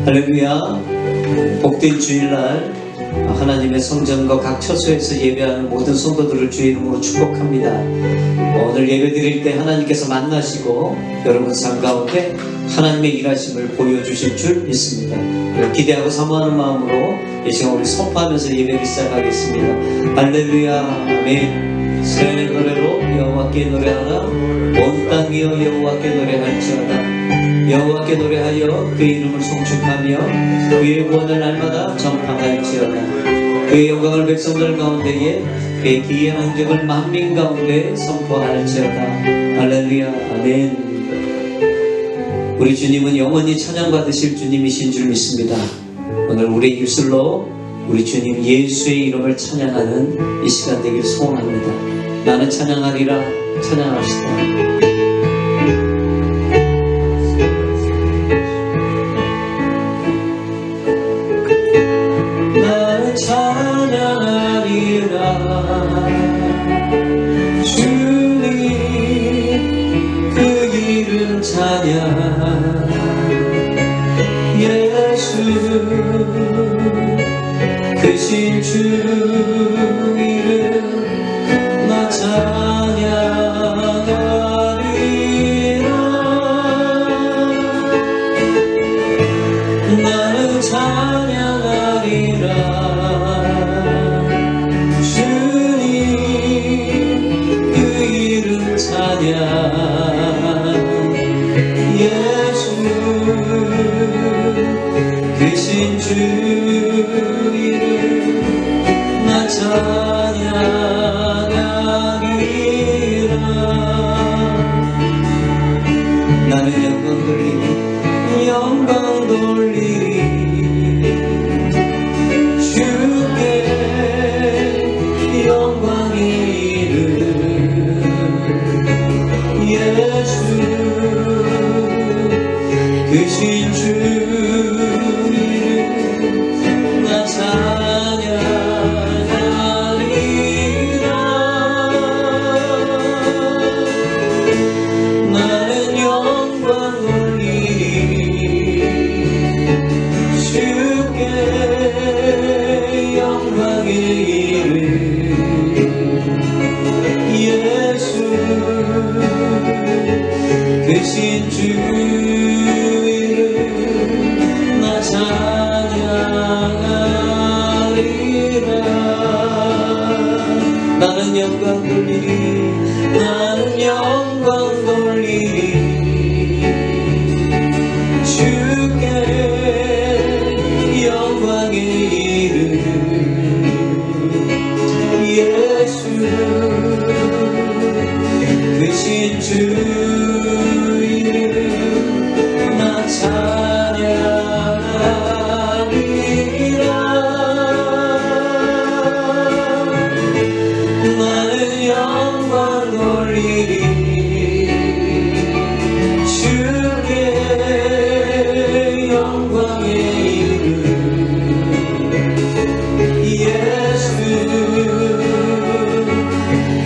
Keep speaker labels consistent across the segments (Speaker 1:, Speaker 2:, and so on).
Speaker 1: 할렐루야. 복된 주일날 하나님의 성전과 각 처소에서 예배하는 모든 성도들을 주의 이름으로 축복합니다. 오늘 예배 드릴 때 하나님께서 만나시고 여러분 삶 가운데 하나님의 일하심을 보여주실 줄 믿습니다. 기대하고 사모하는 마음으로 이 시간 우리 선포하면서 예배를 시작하겠습니다. 할렐루야. 아멘. 새 노래로 여호와께 노래하라. 온 땅이여 여호와께 노래할지어다. 여호와께 노래하여 그의 이름을 송축하며 그의 구원을 날마다 전파할지어다. 그의 영광을 백성들 가운데에 그의 기이한 행적을 만민 가운데 선포할지어다. 할렐루야. 아멘. 우리 주님은 영원히 찬양받으실 주님이신 줄 믿습니다. 오늘 우리 입술로 우리 주님 예수의 이름을 찬양하는 이 시간 되길 소원합니다. 나는 찬양하리라. 찬양합시다. 주님 그 이름 찬양 예수 크신 주 이름 나 찬양하리라. 나는 찬양하리라. 예수 크신 주 이름 나 찬양하리라. 나는 영광 돌리리 주께 영광의 이름 예수 크신 주 이름 나 찬양하리라. 나는 영광 돌리리 주께 영광의 이름 예수 크신 주 이름 나 찬양하리라. 나는 영광 돌리리. 나는 영광 돌리리 주께 영광의 이름 예수 크신 주 찬양하리라. 나는 영광 돌리리 주께 영광의 이름 예수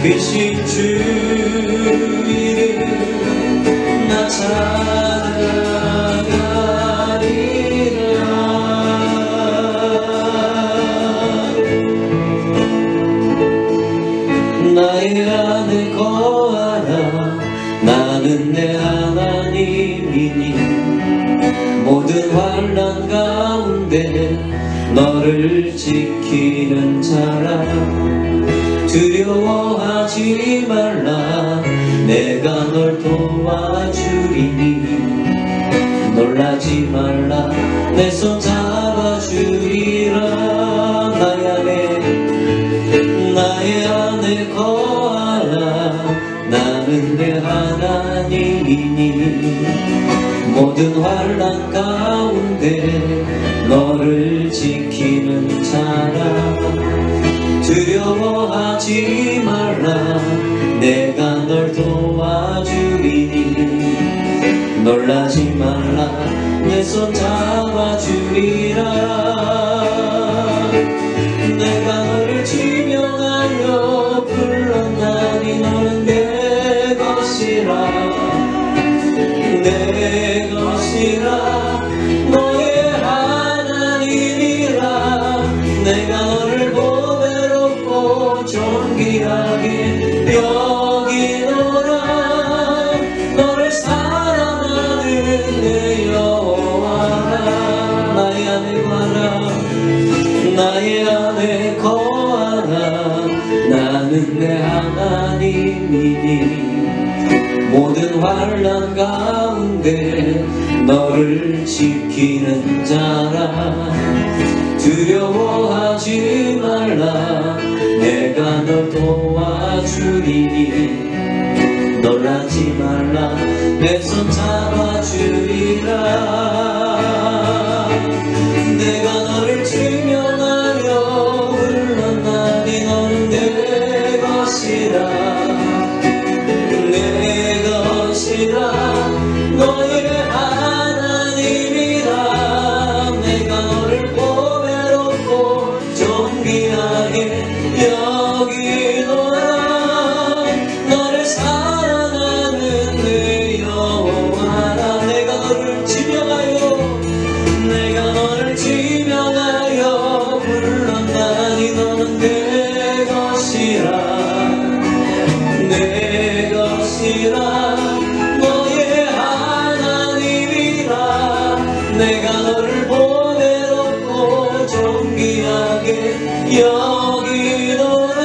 Speaker 1: 크신 주 이름 나 찬양하리라. 나의 안에 거하라. 나는 내 하나님이니 모든 환난 가운데 너를 지키는 자라. 두려워하지 말라. 내가 널 도와주리니 놀라지 말라. 내 손 잡아주리라. 나의 안에 거하라. 나는 내 하나님이니 모든 환난 가운데 너를 지키는 자라. 두려워하지 말라. 내가 널 도와주리니 놀라지 말라. 내 손 잡아주리라. 내가 너를 지명하여 불렀나니 너는 내 것이라. 내 것이라. 너의 나의 안에 거하라. 나는 내 하나님이니 모든 환난 가운데 너를 지키는 자라. 두려워하지 말라. 내가 널 도와주리니 놀라지 말라. 내 손 잡아주리라. 내가 너를 지명하여 불렀나니 너는 내 것이라. 내 것이라. 너의 하나님이라. 내가 너를 보배롭고 존귀하게 여기노라. 너를 사랑하는 내 여호와라. 내가 너를 지명하여 불렀나니 너는 내 것이라. 내 것이라. 너의 하나님이라. 내가 너를 보배롭고 존귀하게 여기노라.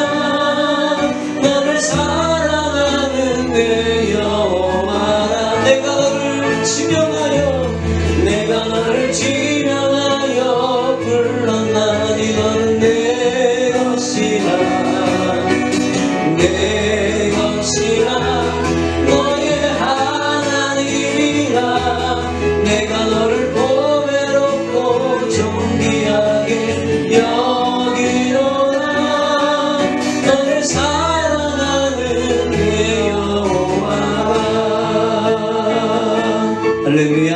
Speaker 1: 너를 사랑하는 내 여호와라. 내가 너를 지명하여 불렀나니 너는 내 것이라. 내 것이라. 너의 하나님이라. 내가 너를 보배롭고 존귀하게 여기노라. 너를 사랑하는 내 여호와. 할렐루야.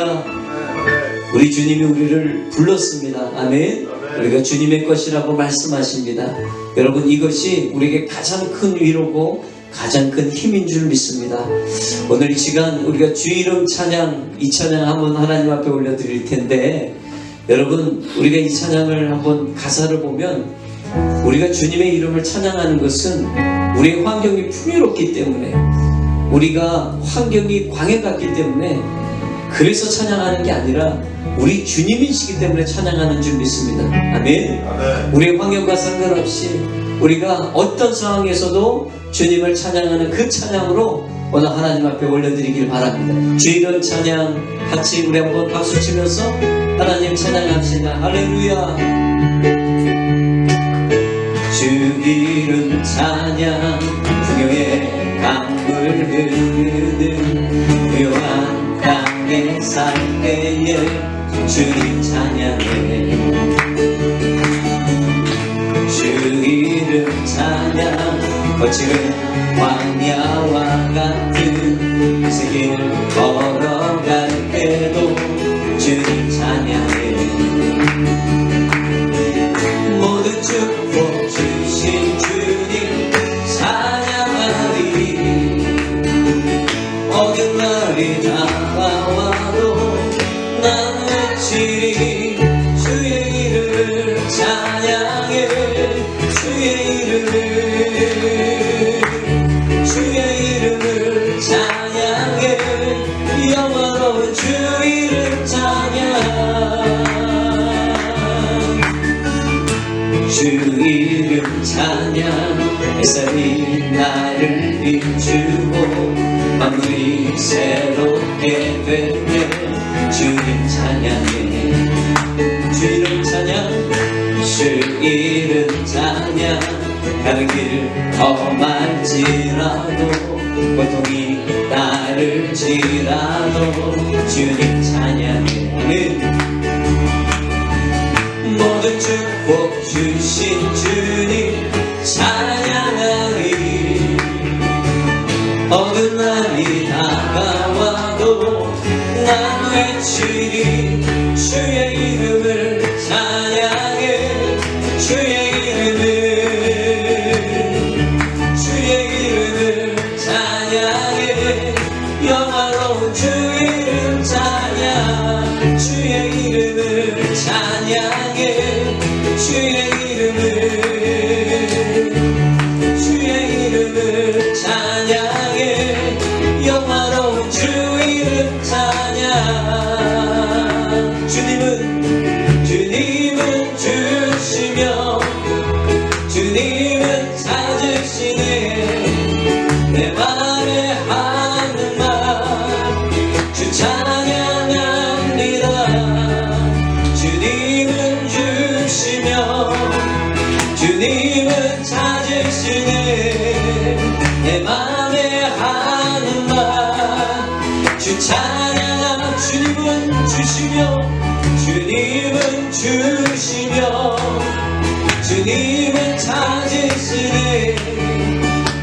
Speaker 1: 우리 주님이 우리를 불렀습니다. 아멘. 우리가 주님의 것이라고 말씀하십니다. 여러분, 이것이 우리에게 가장 큰 위로고 가장 큰 힘인 줄 믿습니다. 오늘 이 시간 우리가 주 이름 찬양, 이 찬양 한번 하나님 앞에 올려드릴 텐데, 여러분, 우리가 이 찬양을 한번 가사를 보면 우리가 주님의 이름을 찬양하는 것은 우리의 환경이 풍요롭기 때문에, 우리가 환경이 광야 같기 때문에 그래서 찬양하는 게 아니라 우리 주님이시기 때문에 찬양하는 줄 믿습니다. 아멘. 우리의 환경과 상관없이 우리가 어떤 상황에서도 주님을 찬양하는 그 찬양으로 오늘 하나님 앞에 올려드리길 바랍니다. 주 이름 찬양 같이 우리 한번 박수 치면서 하나님 찬양합시다. 할렐루야. 주 이름 찬양. 풍요의 강물 흐르는 고요한 땅에 살 때에 주님 찬양해. 주 이름 찬양. 거칠은 광야와 같은 세계를 걸어갈 때도 주님 찬양해. 모든 축복 주신 주님 찬양하리. 모든 날이 다가와도 난 외치리. 주의 이름을 찬양해. 주의 이름을 찬양해. 영원로운 주 이름 찬양. 주 이름 찬양. 햇살이 나를 비추고 만물이 새롭게 될 때 주님 찬양해. 주 이름 찬양. 주 이름 찬양. 가는 길 험할지라도 고통이 따를지라도 주님 찬양해. 모든 축복 주신 주님 찬양하리. 어느 날이 다가와도 난 외치리. 주의 이름을 찬양해. 주의 이름을 찬양해. 영화로운 주 이름 찬양. 주의 이름을 찬양해. 주의 이름을 찬양해. 영화로운 주 이름 찬양. 주님은 주시며 주님은 주시며 주님은 찾으시네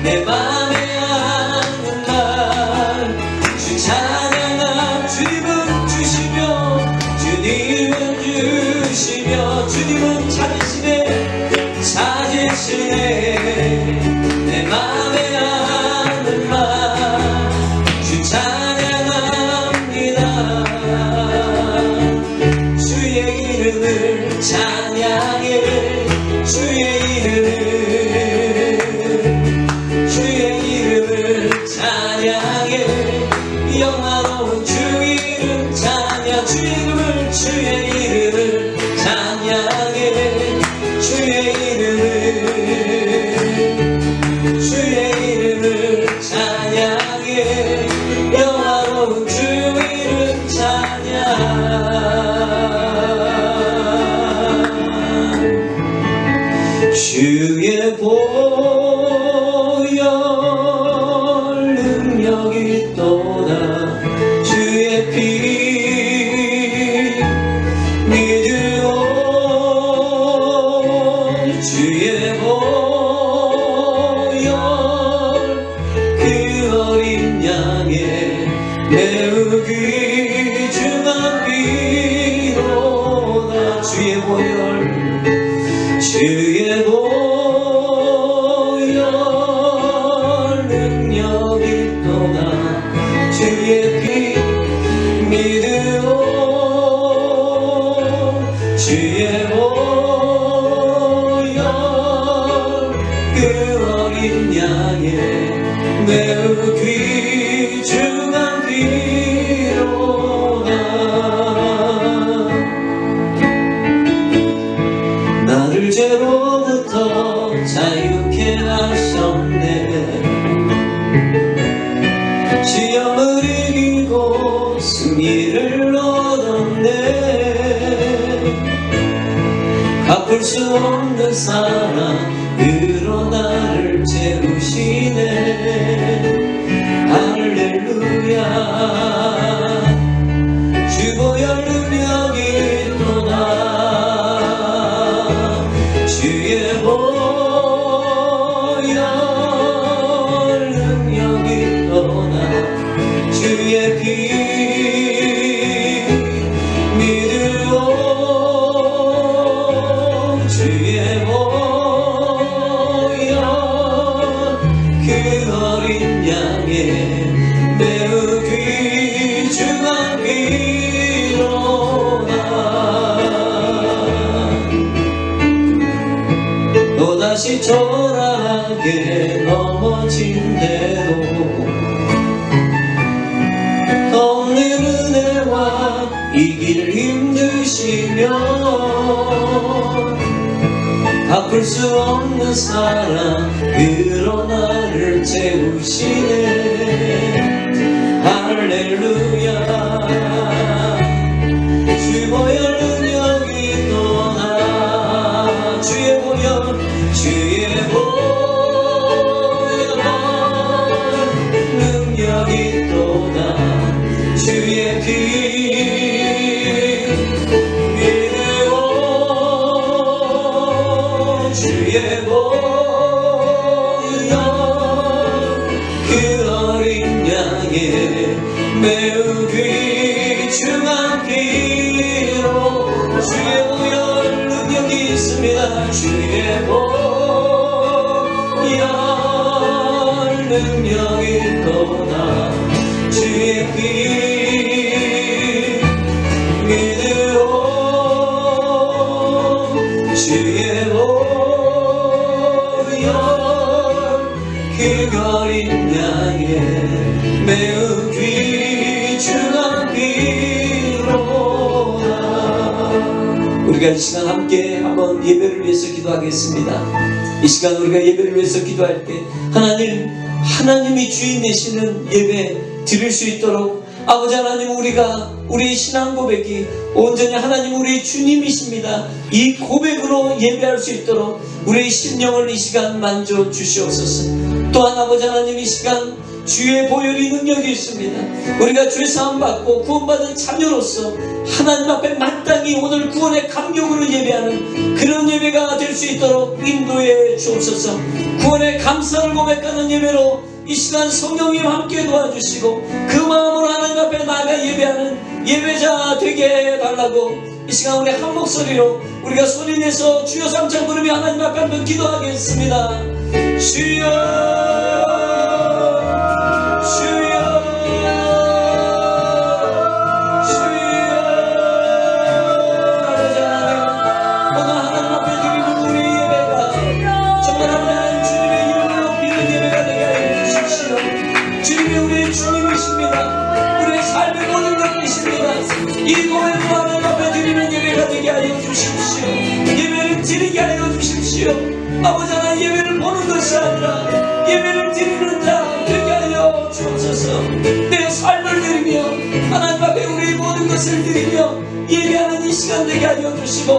Speaker 1: 내 맘에 하는 말 주 찬양함 주님은 주시며 주님은 주시며 주님은 찾으시네 내 맘에 하는 말 주 찬양합니다 주의 이름을 찬양해 주의 이름을 찬양해 영화로운 주 이름 찬양 주의 이름을 찬양해 주의 이름을 찬양해 영화로운 주 이름 찬양 주의 보혈 능력이 있도다 주의 피 믿으오 주의 보혈 그 어린 양의 매우 귀중한 피로다 주의 보혈 능력이 있도다 주의 피 믿으오 주의 보혈 그 어린 양의 매우 귀중한 피로다 나를 죄로부터 자유케 하셨네 시험을 이기고 승리를 얻었네 갚을 수 없는 사랑으로 나를 채우시네 할렐루야 주 보혈 능력이 있도다 주의 보혈 능력이 있도다 주의 피 믿으오 주의 보혈 그 어린 양의 매우 귀중한 피로다 또다시 초라하게 넘어진 대로 없는 은혜와 이길 힘드시며 갚을 수 없는 사랑으로 나를 채우시네 할렐루야 주 보혈 능력이 있도다 주의 보혈 능력이 있도다 주의 피 믿으오 주의 보혈 그 어린 양의 매우 귀중한 피로 주의 보혈 능력이 있습니다 주의 보혈 능력이 있도다 주의 피 믿으오 주의 보혈 그 어린 양의 매우 귀중한 피로다 우리가 이 시간 함께 한번 예배를 위해서 기도하겠습니다 이 시간 우리가 예배를 위해서 기도할 때 하나님이 주인 되시는 예배 드릴 수 있도록 아버지 하나님 우리의 신앙 고백이 온전히 하나님 우리의 주님이십니다. 이 고백으로 예배할 수 있도록 우리의 심령을 이 시간 만져 주시옵소서. 또한 아버지 하나님 이 시간 주의 보혈이 능력이 있습니다. 우리가 죄사함 받고 구원받은 자녀로서 하나님 앞에 마땅히 오늘 구원의 감격으로 예배하는 그런 예배가 될 수 있도록 인도해 주옵소서. 구원의 감사를 고백하는 예배로 이 시간 성령님 함께 도와주시고 그 마음으로 하나님 앞에 나아가 예배하는 예배자 되게 해달라고 이 시간 우리 한 목소리로 우리가 소리내서 주여 삼창 부르며 하나님 앞에 한번 기도하겠습니다. 주여 이 고백과 하나님 앞에 드리는 예배가 되게 하여 주십시오. 예배를 드리게 하여 주십시오. 아버지 하나님 예배를 보는 것이 아니라 예배를 드리는 자 되게 하여 주옵소서. 내 삶을 드리며 하나님 앞에 우리의 모든 것을 드리며 예배하는 이 시간 되게 하여 주시고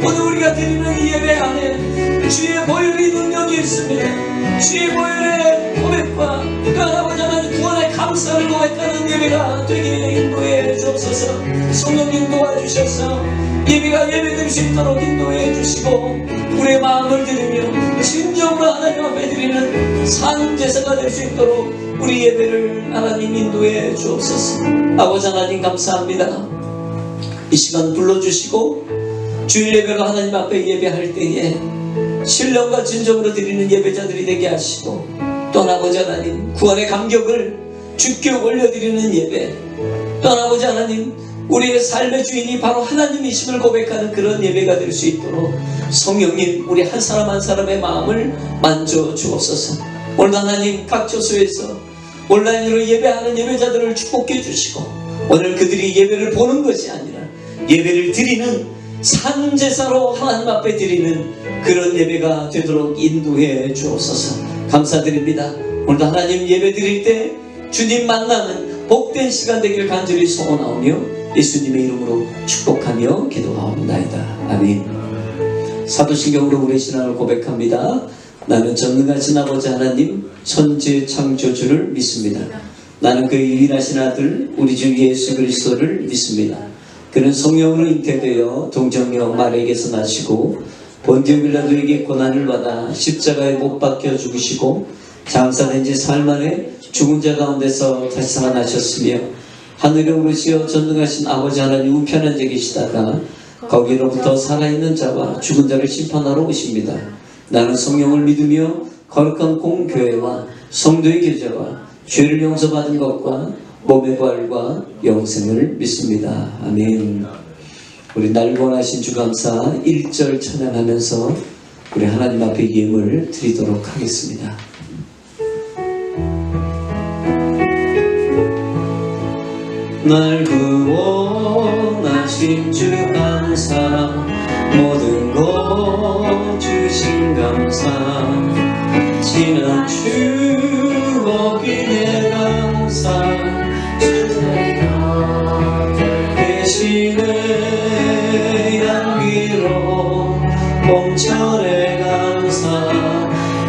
Speaker 1: 오늘 우리가 드리는 이 예배 안에 주의 보혈의 능력이 있습니다. 주의 보혈의 고백과 그 아버지 하나님 구원의 감사를 고백하는 예배가 되게 인도해 주옵소서. 성령님 도와주셔서 예배가 예배될 수 있도록 인도해 주시고 우리의 마음을 드리며 진정으로 하나님 앞에 드리는 산 제사가 될 수 있도록 우리 예배를 하나님 인도해 주옵소서. 아버지 하나님 감사합니다. 이 시간 불러주시고 주일 예배가 하나님 앞에 예배할 때에 신령과 진정으로 드리는 예배자들이 되게 하시고 또 아버지 하나님 구원의 감격을 주께 올려드리는 예배 또 아버지 하나님 우리의 삶의 주인이 바로 하나님이심을 고백하는 그런 예배가 될 수 있도록 성령님 우리 한 사람 한 사람의 마음을 만져 주옵소서. 오늘 하나님 각 처소에서 온라인으로 예배하는 예배자들을 축복해 주시고 오늘 그들이 예배를 보는 것이 아니라 예배를 드리는 산제사로 하나님 앞에 드리는 그런 예배가 되도록 인도해 주옵소서. 감사드립니다. 오늘도 하나님 예배 드릴 때 주님 만나는 복된 시간 되길 간절히 소원하오며 예수님의 이름으로 축복하며 기도하옵나이다. 아멘. 사도신경으로 우리의 신앙을 고백합니다. 나는 전능하신 아버지 하나님 천지 창조주를 믿습니다. 나는 그 유일하신 아들 우리 주 예수 그리스도를 믿습니다. 그는 성령으로 잉태되어 동정녀 마리아에게서 나시고 본디오 빌라도에게 고난을 받아 십자가에 못 박혀 죽으시고 장사된 지 사흘 만에 죽은 자 가운데서 다시 살아나셨으며 하늘에 오르시어 전능하신 아버지 하나님 우편에 앉아 계시다가 거기로부터 살아있는 자와 죽은 자를 심판하러 오십니다. 나는 성령을 믿으며 거룩한 공교회와 성도의 교제와 죄를 용서받은 것과 몸의 부활과 영생을 믿습니다. 아멘. 우리 날 원하신 주 감사 1절 찬양하면서 우리 하나님 앞에 예물 드리도록 하겠습니다. 날 구원하신 주 감사 모든 것 주신 감사 지난 추억이 내 감사 대신의 향기로 봄철의 감사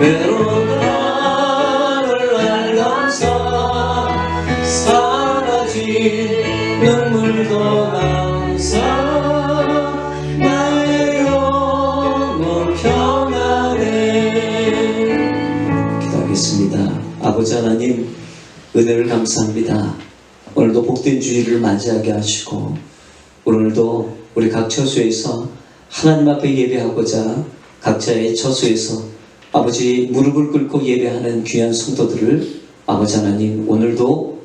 Speaker 1: 외로운 나를 알 감사 사라진 눈물도 감사 나의 영혼 평안해. 기도하겠습니다. 아버지 하나님 은혜를 감사합니다. 오늘도 복된 주일을 맞이하게 하시고 오늘도 우리 각 처소에서 하나님 앞에 예배하고자 각자의 처소에서 아버지 무릎을 꿇고 예배하는 귀한 성도들을 아버지 하나님 오늘도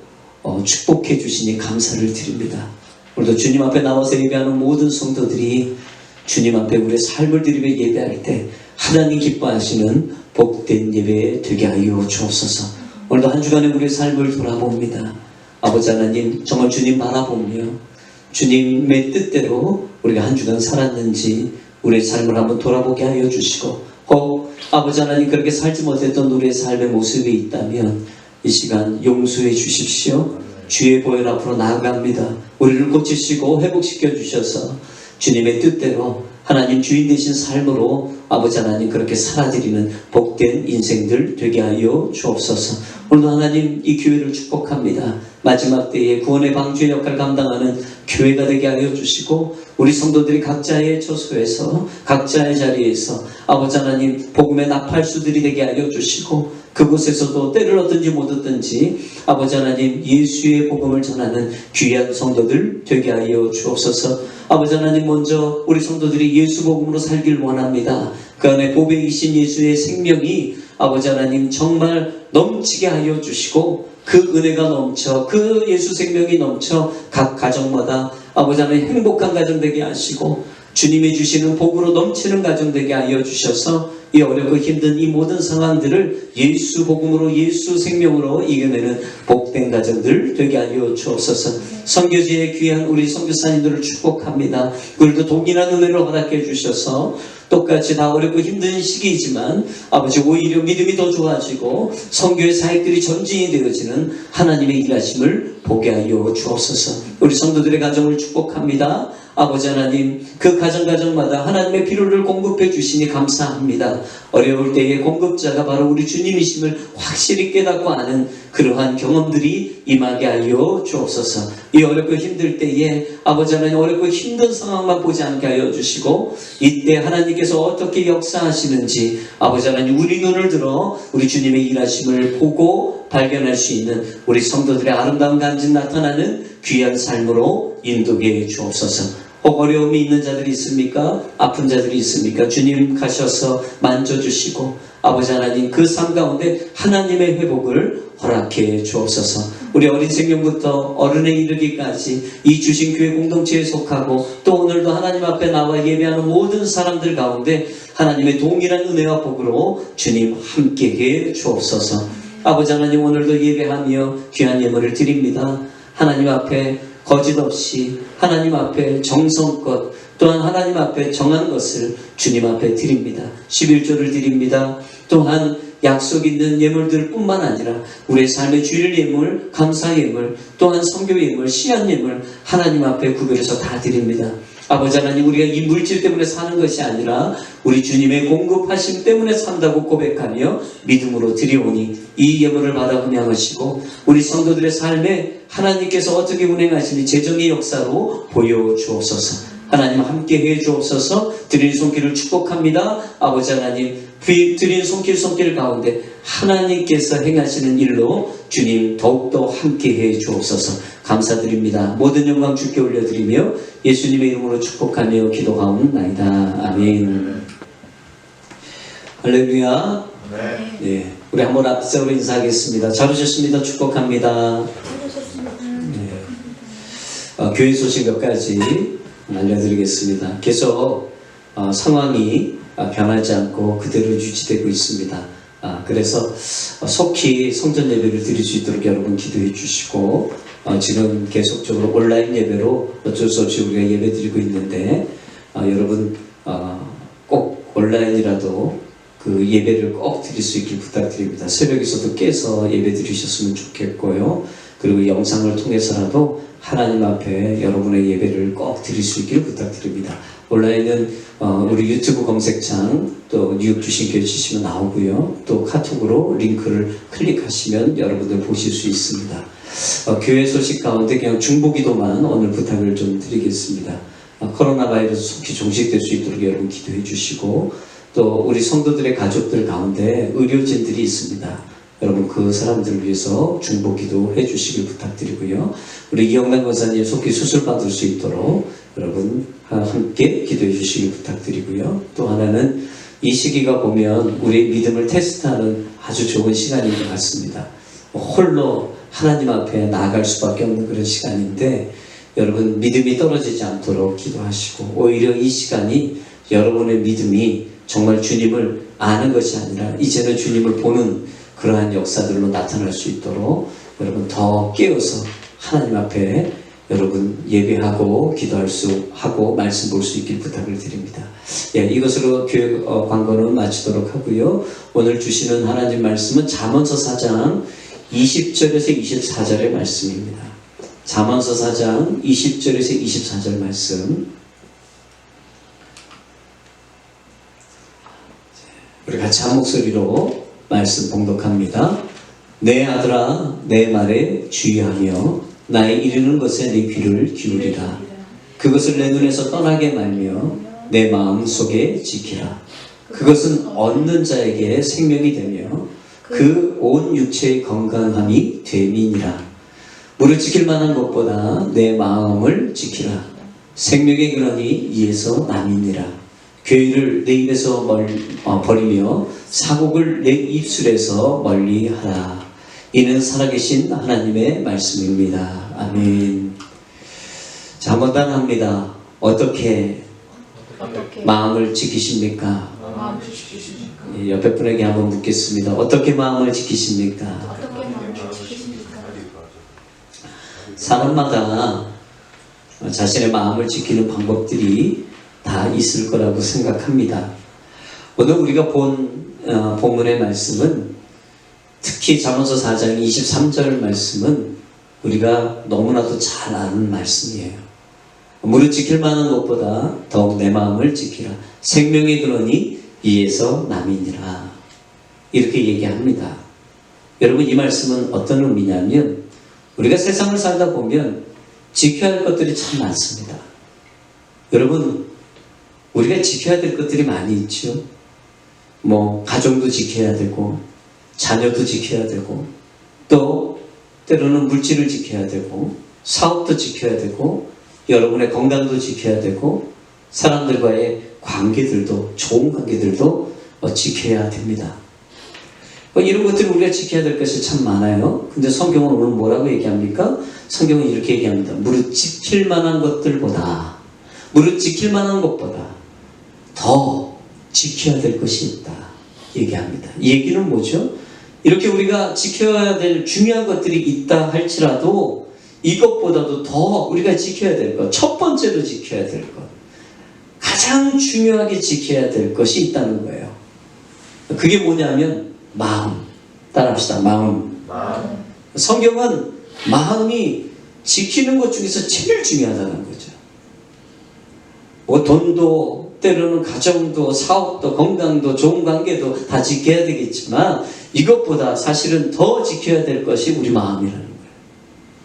Speaker 1: 축복해 주시니 감사를 드립니다. 오늘도 주님 앞에 나와서 예배하는 모든 성도들이 주님 앞에 우리의 삶을 드리며 예배할 때 하나님 기뻐하시는 복된 예배 되게 하여 주옵소서. 오늘도 한 주간의 우리의 삶을 돌아봅니다. 아버지 하나님 정말 주님 바라보며 주님의 뜻대로 우리가 한 주간 살았는지 우리의 삶을 한번 돌아보게 하여 주시고 혹 아버지 하나님 그렇게 살지 못했던 우리의 삶의 모습이 있다면 이 시간 용서해 주십시오. 주의 보혈 앞으로 나아갑니다. 우리를 고치시고 회복시켜 주셔서 주님의 뜻대로 하나님 주인 되신 삶으로 아버지 하나님 그렇게 살아드리는 복된 인생들 되게 하여 주옵소서. 오늘도 하나님 이 교회를 축복합니다. 마지막 때에 구원의 방주의 역할을 감당하는 교회가 되게 하여 주시고 우리 성도들이 각자의 처소에서 각자의 자리에서 아버지 하나님 복음의 나팔수들이 되게 하여 주시고 그곳에서도 때를 얻든지 못 얻든지 아버지 하나님 예수의 복음을 전하는 귀한 성도들 되게 하여 주옵소서. 아버지 하나님 먼저 우리 성도들이 예수 복음으로 살길 원합니다. 그 안에 보배이신 예수의 생명이 아버지 하나님 정말 넘치게 하여 주시고 그 은혜가 넘쳐 그 예수 생명이 넘쳐 각 가정마다 아버지 하나님 행복한 가정 되게 하시고 주님이 주시는 복으로 넘치는 가정 되게 하여 주셔서 이 어렵고 힘든 이 모든 상황들을 예수 복음으로 예수 생명으로 이겨내는 복된 가정들 되게 하여 주옵소서. 선교지에 귀한 우리 선교사님들을 축복합니다. 그들도 동일한 은혜를 허락해 주셔서 똑같이 다 어렵고 힘든 시기이지만 아버지 오히려 믿음이 더 좋아지고 선교의 사역들이 전진이 되어지는 하나님의 일하심을 보게 하여 주옵소서. 우리 성도들의 가정을 축복합니다. 아버지 하나님 그 가정마다 하나님의 필요를 공급해 주시니 감사합니다. 어려울 때의 공급자가 바로 우리 주님이심을 확실히 깨닫고 아는 그러한 경험들이 임하게 하여 주옵소서. 이 어렵고 힘들 때에 아버지 하나님 어렵고 힘든 상황만 보지 않게 하여 주시고 이때 하나님께서 어떻게 역사하시는지 아버지 하나님 우리 눈을 들어 우리 주님의 일하심을 보고 발견할 수 있는 우리 성도들의 아름다운 간증 나타나는 귀한 삶으로 인도해 주옵소서. 혹 어려움이 있는 자들이 있습니까? 아픈 자들이 있습니까? 주님 가셔서 만져주시고 아버지 하나님 그 삶 가운데 하나님의 회복을 허락해 주옵소서. 우리 어린 생명부터 어른에 이르기까지 이 주신 교회 공동체에 속하고 또 오늘도 하나님 앞에 나와 예배하는 모든 사람들 가운데 하나님의 동일한 은혜와 복으로 주님 함께해 주옵소서. 아버지 하나님 오늘도 예배하며 귀한 예물을 드립니다. 하나님 앞에 거짓 없이 하나님 앞에 정성껏 또한 하나님 앞에 정한 것을 주님 앞에 드립니다. 11조를 드립니다. 또한 약속 있는 예물들 뿐만 아니라 우리의 삶의 주일 예물, 감사 예물, 또한 선교 예물, 시한 예물 하나님 앞에 구별해서 다 드립니다. 아버지 하나님 우리가 이 물질 때문에 사는 것이 아니라 우리 주님의 공급하심 때문에 산다고 고백하며 믿음으로 드리오니 이 예물을 받아 헌양하시고 우리 성도들의 삶에 하나님께서 어떻게 운행하시니 재정의 역사로 보여주옵소서. 하나님 함께 해주옵소서. 드린 손길을 축복합니다. 아버지 하나님 드린 손길 가운데 하나님께서 행하시는 일로 주님 더욱더 함께 해주옵소서. 감사드립니다. 모든 영광 주께 올려드리며 예수님의 이름으로 축복하며 기도하옵나이다. 아멘. 할렐루야. 네. 우리 한번 앞서로 인사하겠습니다. 잘 오셨습니다. 축복합니다. 네. 교회 소식 몇 가지 알려드리겠습니다. 계속 상황이 변하지 않고 그대로 유지되고 있습니다. 그래서 속히 성전 예배를 드릴 수 있도록 여러분 기도해 주시고 지금 계속적으로 온라인 예배로 어쩔 수 없이 우리가 예배 드리고 있는데 여러분 꼭 온라인이라도 그 예배를 꼭 드릴 수 있길 부탁드립니다. 새벽에서도 깨서 예배 드리셨으면 좋겠고요. 그리고 영상을 통해서라도 하나님 앞에 여러분의 예배를 꼭 드릴 수 있기를 부탁드립니다. 온라인은 우리 유튜브 검색창 또 뉴욕 주신교회 치시면 나오고요. 또 카톡으로 링크를 클릭하시면 여러분들 보실 수 있습니다. 교회 소식 가운데 그냥 중보기도만 오늘 부탁을 좀 드리겠습니다. 코로나 바이러스 속히 종식될 수 있도록 여러분 기도해 주시고 또 우리 성도들의 가족들 가운데 의료진들이 있습니다. 여러분 그 사람들을 위해서 중보기도 해주시길 부탁드리고요. 우리 이영란 권사님 속히 수술 받을 수 있도록 여러분 함께 기도해 주시길 부탁드리고요. 또 하나는 이 시기가 보면 우리의 믿음을 테스트하는 아주 좋은 시간인 것 같습니다. 홀로 하나님 앞에 나아갈 수밖에 없는 그런 시간인데 여러분 믿음이 떨어지지 않도록 기도하시고 오히려 이 시간이 여러분의 믿음이 정말 주님을 아는 것이 아니라 이제는 주님을 보는 그러한 역사들로 나타날 수 있도록 여러분 더 깨어서 하나님 앞에 여러분 예배하고 기도할 수 하고 말씀 볼 수 있길 부탁을 드립니다. 예, 이것으로 교회 광고는 마치도록 하고요. 오늘 주시는 하나님 말씀은 잠언서 4장 20절에서 24절의 말씀입니다. 잠언서 4장 20절에서 24절 말씀 우리 같이 한 목소리로 말씀 봉독합니다. 내 아들아 내 말에 주의하며 나의 이르는 것에 내 귀를 기울이라. 그것을 내 눈에서 떠나게 말며 내 마음 속에 지키라. 그것은 얻는 자에게 생명이 되며 그 온 육체의 건강함이 됨이니라. 무릇 지킬 만한 것보다 내 마음을 지키라. 생명의 근원이 이에서 남이니라. 괴를 내 입에서 버리며 사곡을 내 입술에서 멀리하라. 이는 살아계신 하나님의 말씀입니다. 아멘. 자, 한번 따라합니다. 어떻게 마음을 지키십니까? 옆에 분에게 한번 묻겠습니다. 어떻게 마음을 지키십니까? 사람마다 자신의 마음을 지키는 방법들이 다 있을 거라고 생각합니다. 오늘 우리가 본 본문의 말씀은 특히 잠언서 4장 23절 말씀은 우리가 너무나도 잘 아는 말씀이에요. 무릇 지킬 만한 것보다 더욱 내 마음을 지키라. 생명의 근원이 이에서 남이니라. 이렇게 얘기합니다. 여러분, 이 말씀은 어떤 의미냐면 우리가 세상을 살다 보면 지켜야 할 것들이 참 많습니다. 여러분, 우리가 지켜야 될 것들이 많이 있죠. 가정도 지켜야 되고 자녀도 지켜야 되고 또 때로는 물질을 지켜야 되고 사업도 지켜야 되고 여러분의 건강도 지켜야 되고 사람들과의 관계들도 좋은 관계들도 지켜야 됩니다. 이런 것들을 우리가 지켜야 될 것이 참 많아요. 근데 성경은 오늘 뭐라고 얘기합니까? 성경은 이렇게 얘기합니다. 무릇 지킬 만한 것들보다 무릇 지킬 만한 것보다 더 지켜야 될 것이 있다 얘기합니다. 이 얘기는 뭐죠? 이렇게 우리가 지켜야 될 중요한 것들이 있다 할지라도 이것보다도 더 우리가 지켜야 될 것, 첫 번째로 지켜야 될 것, 가장 중요하게 지켜야 될 것이 있다는 거예요. 그게 뭐냐면 마음. 따라합시다. 마음. 성경은 마음이 지키는 것 중에서 제일 중요하다는 거죠. 돈도 때로는 가정도 사업도 건강도 좋은 관계도 다 지켜야 되겠지만 이것보다 사실은 더 지켜야 될 것이 우리 마음이라는 거예요.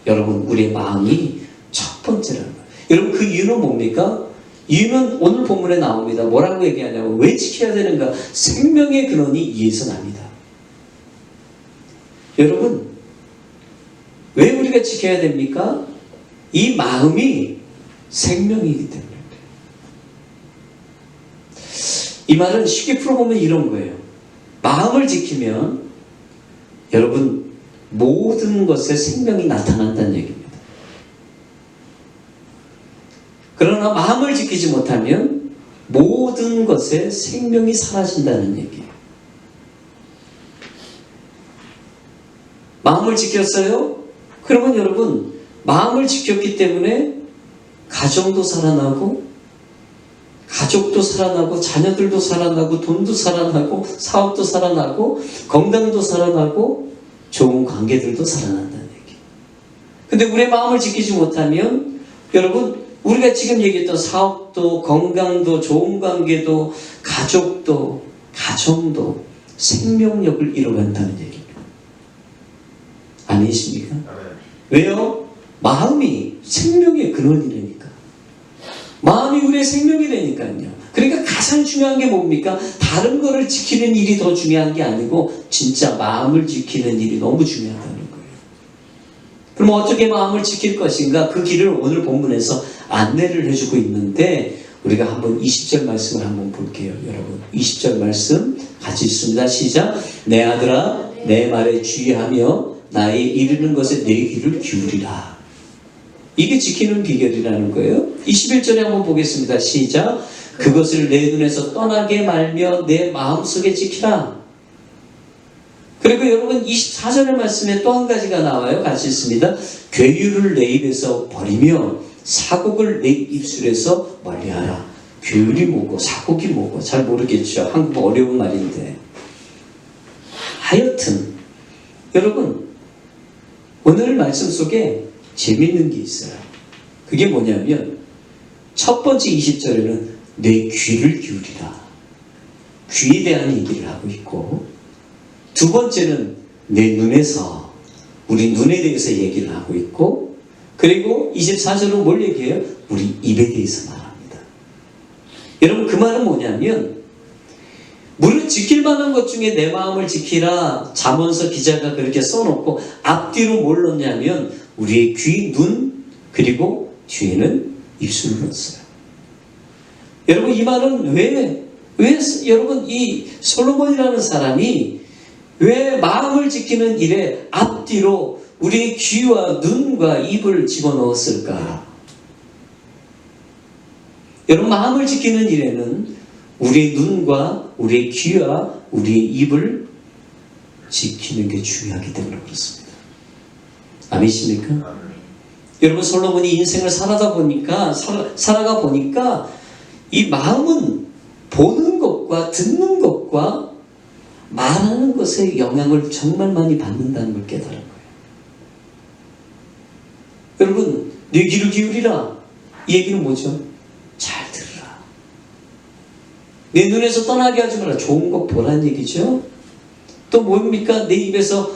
Speaker 1: 여러분, 우리의 마음이 첫 번째라는 거예요. 여러분, 그 이유는 뭡니까? 이유는 오늘 본문에 나옵니다. 뭐라고 얘기하냐면 왜 지켜야 되는가? 생명의 근원이 이에서 납니다. 여러분, 왜 우리가 지켜야 됩니까? 이 마음이 생명이기 때문에. 이 말은 쉽게 풀어보면 이런 거예요. 마음을 지키면 여러분 모든 것에 생명이 나타난다는 얘기입니다. 그러나 마음을 지키지 못하면 모든 것에 생명이 사라진다는 얘기예요. 마음을 지켰어요? 그러면 여러분 마음을 지켰기 때문에 가정도 살아나고 가족도 살아나고 자녀들도 살아나고 돈도 살아나고 사업도 살아나고 건강도 살아나고 좋은 관계들도 살아난다는 얘기. 근데 우리의 마음을 지키지 못하면 여러분 우리가 지금 얘기했던 사업도 건강도 좋은 관계도 가족도 가정도 생명력을 잃어간다는 얘기입니다. 아니십니까? 왜요? 마음이 생명의 근원이라니까. 마음이 우리의 생명이라니까요. 그러니까 가장 중요한 게 뭡니까? 다른 거를 지키는 일이 더 중요한 게 아니고 진짜 마음을 지키는 일이 너무 중요하다는 거예요. 그럼 어떻게 마음을 지킬 것인가? 그 길을 오늘 본문에서 안내를 해주고 있는데 우리가 한번 20절 말씀을 한번 볼게요. 여러분 20절 말씀 같이 있습니다. 시작. 내 아들아 내 말에 주의하며 나의 이르는 것에 내 귀를 기울이라. 이게 지키는 비결이라는 거예요. 21절에 한번 보겠습니다. 시작. 그것을 내 눈에서 떠나게 말며 내 마음속에 지키라. 그리고 여러분 24절의 말씀에 또 한 가지가 나와요. 같이 있습니다. 괴유를 내 입에서 버리며 사곡을 내 입술에서 멀리하라. 괴율이 뭐고 사곡이 뭐고 잘 모르겠죠. 한국어 어려운 말인데 하여튼 여러분 오늘 말씀 속에 재밌는 게 있어요. 그게 뭐냐면 첫 번째 20절에는 내 귀를 기울이라. 귀에 대한 얘기를 하고 있고, 두 번째는 내 눈에서, 우리 눈에 대해서 얘기를 하고 있고, 그리고 24절은 뭘 얘기해요? 우리 입에 대해서 말합니다. 여러분, 그 말은 뭐냐면, 물을 지킬 만한 것 중에 내 마음을 지키라 잠언서 기자가 그렇게 써놓고 앞뒤로 뭘 넣냐면 우리의 귀, 눈, 그리고 뒤에는 입술을 넣었어요. 여러분, 이 말은 왜 여러분, 이 솔로몬이라는 사람이 왜 마음을 지키는 일에 앞뒤로 우리의 귀와 눈과 입을 집어넣었을까? 여러분, 마음을 지키는 일에는 우리의 눈과 우리의 귀와 우리의 입을 지키는 게 중요하기 때문에 그렇습니다. 아멘이십니까? 여러분, 솔로몬이 인생을 살아가 보니까 이 마음은 보는 것과 듣는 것과 말하는 것에 영향을 정말 많이 받는다는 걸 깨달은 거예요. 여러분, 내 귀를 기울이라. 이 얘기는 뭐죠? 잘 들으라. 내 눈에서 떠나게 하지 마라. 좋은 것 보라는 얘기죠. 또 뭡니까? 내 입에서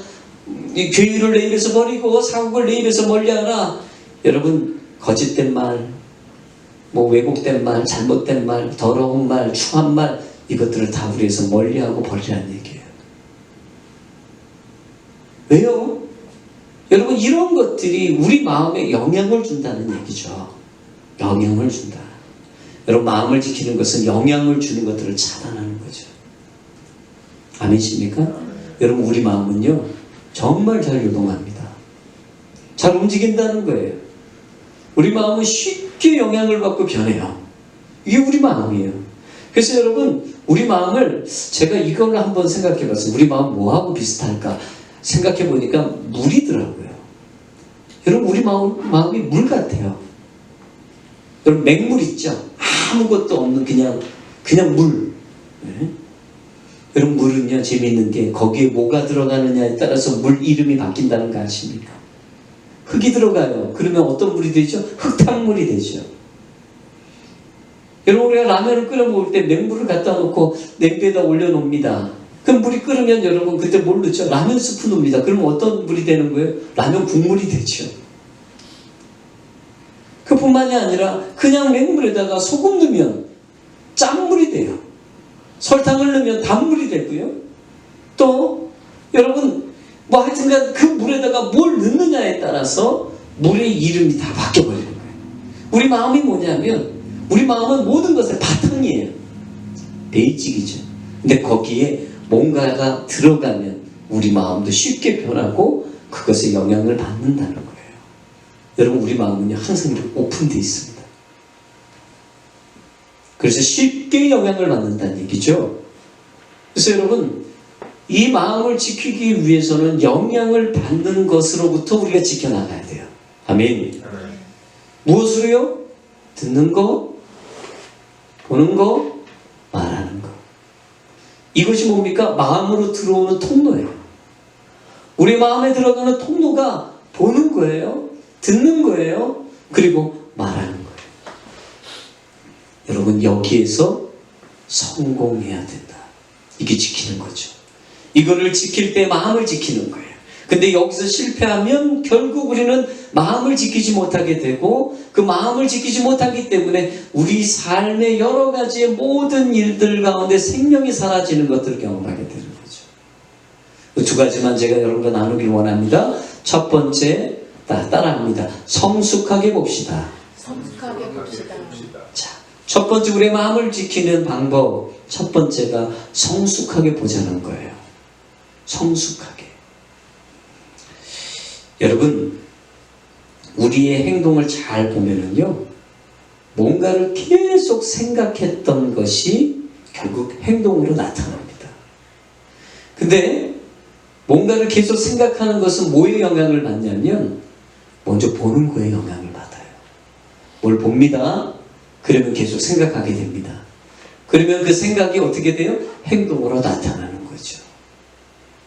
Speaker 1: 괴유를 내 입에서 버리고 사국을 내 입에서 멀리하라. 여러분, 거짓된 말, 왜곡된 말, 잘못된 말, 더러운 말, 추한 말, 이것들을 다 우리에서 멀리하고 버리라는 얘기예요. 왜요? 여러분, 이런 것들이 우리 마음에 영향을 준다는 얘기죠. 영향을 준다. 여러분, 마음을 지키는 것은 영향을 주는 것들을 차단하는 거죠. 아멘이십니까? 여러분, 우리 마음은요, 정말 잘 요동합니다. 잘 움직인다는 거예요. 우리 마음은 쉽게 영향을 받고 변해요. 이게 우리 마음이에요. 그래서 여러분, 우리 마음을 제가 이걸로 한번 생각해 봤어요. 우리 마음 뭐하고 비슷할까 생각해 보니까 물이더라고요. 여러분, 우리 마음이 물 같아요. 여러분, 맹물 있죠? 아무것도 없는 그냥 물. 네? 여러분, 물은요, 재미있는 게 거기에 뭐가 들어가느냐에 따라서 물 이름이 바뀐다는 거 아십니까? 흙이 들어가요. 그러면 어떤 물이 되죠? 흙탕물이 되죠. 여러분, 우리가 라면을 끓여 먹을 때 맹물을 갖다 놓고 냄비에다 올려놓습니다. 그럼 물이 끓으면 여러분 그때 뭘 넣죠? 라면 스프 넣습니다. 그러면 어떤 물이 되는 거예요? 라면 국물이 되죠. 그뿐만이 아니라 그냥 맹물에다가 소금 넣으면 짠물이 돼요. 설탕을 넣으면 단물이 되고요. 또 여러분, 하여튼간 그 물에다가 뭘 넣느냐에 따라서 물의 이름이 다 바뀌어버리는 거예요. 우리 마음이 뭐냐면, 우리 마음은 모든 것의 바탕이에요. 베이직이죠. 근데 거기에 뭔가가 들어가면 우리 마음도 쉽게 변하고 그것에 영향을 받는다는 거예요. 여러분, 우리 마음은요, 항상 이렇게 오픈되어 있습니다. 그래서 쉽게 영향을 받는다는 얘기죠. 그래서 여러분, 이 마음을 지키기 위해서는 영향을 받는 것으로부터 우리가 지켜나가야 돼요. 아멘. 무엇으로요? 듣는 거, 보는 거, 말하는 거. 이것이 뭡니까? 마음으로 들어오는 통로예요. 우리 마음에 들어가는 통로가 보는 거예요, 듣는 거예요, 그리고 말하는 거예요. 여러분, 여기에서 성공해야 된다. 이게 지키는 거죠. 이거를 지킬 때 마음을 지키는 거예요. 근데 여기서 실패하면 결국 우리는 마음을 지키지 못하게 되고, 그 마음을 지키지 못하기 때문에 우리 삶의 여러 가지의 모든 일들 가운데 생명이 사라지는 것들을 경험하게 되는 거죠. 그 두 가지만 제가 여러분과 나누길 원합니다. 첫 번째, 따라합니다. 성숙하게 봅시다.
Speaker 2: 성숙하게 봅시다.
Speaker 1: 자, 첫 번째, 우리의 마음을 지키는 방법, 첫 번째가 성숙하게 보자는 거예요. 성숙하게. 여러분, 우리의 행동을 잘 보면은요, 뭔가를 계속 생각했던 것이 결국 행동으로 나타납니다. 근데 뭔가를 계속 생각하는 것은 뭐에 영향을 받냐면, 먼저 보는 거에 영향을 받아요. 뭘 봅니다. 그러면 계속 생각하게 됩니다. 그러면 그 생각이 어떻게 돼요? 행동으로 나타나는 거죠.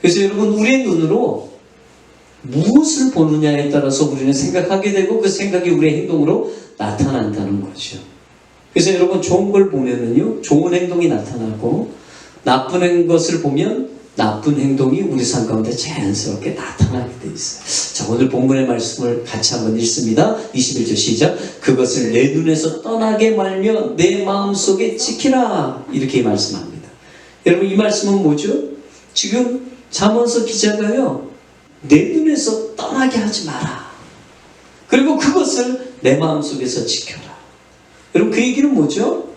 Speaker 1: 그래서 여러분, 우리의 눈으로 무엇을 보느냐에 따라서 우리는 생각하게 되고 그 생각이 우리의 행동으로 나타난다는 거죠. 그래서 여러분, 좋은 걸 보면은요, 좋은 행동이 나타나고, 나쁜 것을 보면 나쁜 행동이 우리 삶 가운데 자연스럽게 나타나게 돼 있어요. 자, 오늘 본문의 말씀을 같이 한번 읽습니다. 21절 시작. 그것을 내 눈에서 떠나게 말며 내 마음속에 지키라. 이렇게 말씀합니다. 여러분, 이 말씀은 뭐죠? 지금 잠언서 기자가요, 내 눈에서 떠나게 하지 마라. 그리고 그것을 내 마음속에서 지켜라. 여러분, 그 얘기는 뭐죠?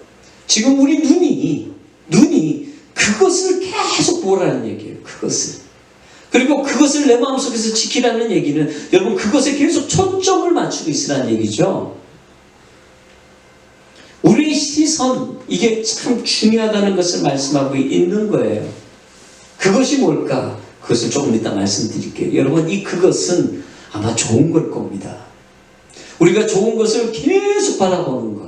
Speaker 1: 지금 우리 눈이 그것을 계속 보라는 얘기예요. 그것을. 그리고 그것을 내 마음속에서 지키라는 얘기는 여러분 그것에 계속 초점을 맞추고 있으라는 얘기죠. 우리의 시선, 이게 참 중요하다는 것을 말씀하고 있는 거예요. 그것이 뭘까? 그것을 조금 이따 말씀드릴게요. 여러분, 이 그것은 아마 좋은 걸 겁니다. 우리가 좋은 것을 계속 바라보는 것,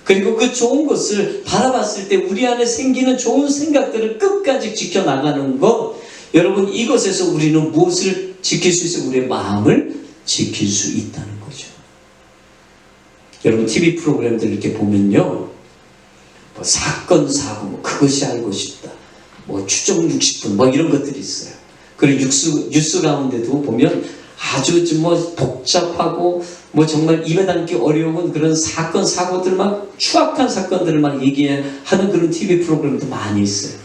Speaker 1: 그리고 그 좋은 것을 바라봤을 때 우리 안에 생기는 좋은 생각들을 끝까지 지켜나가는 것, 여러분, 이것에서 우리는 무엇을 지킬 수 있어요? 우리의 마음을 지킬 수 있다는 거죠. 여러분, TV 프로그램들 이렇게 보면요, 뭐 사건, 사고, 뭐 그것이 알고 싶다, 뭐 추정 60분, 뭐 이런 것들이 있어요. 그리고 뉴스 가운데도 보면 아주 뭐 복잡하고 뭐 정말 입에 담기 어려운 그런 사건, 사고들, 막 추악한 사건들을 막 얘기하는 그런 TV 프로그램도 많이 있어요.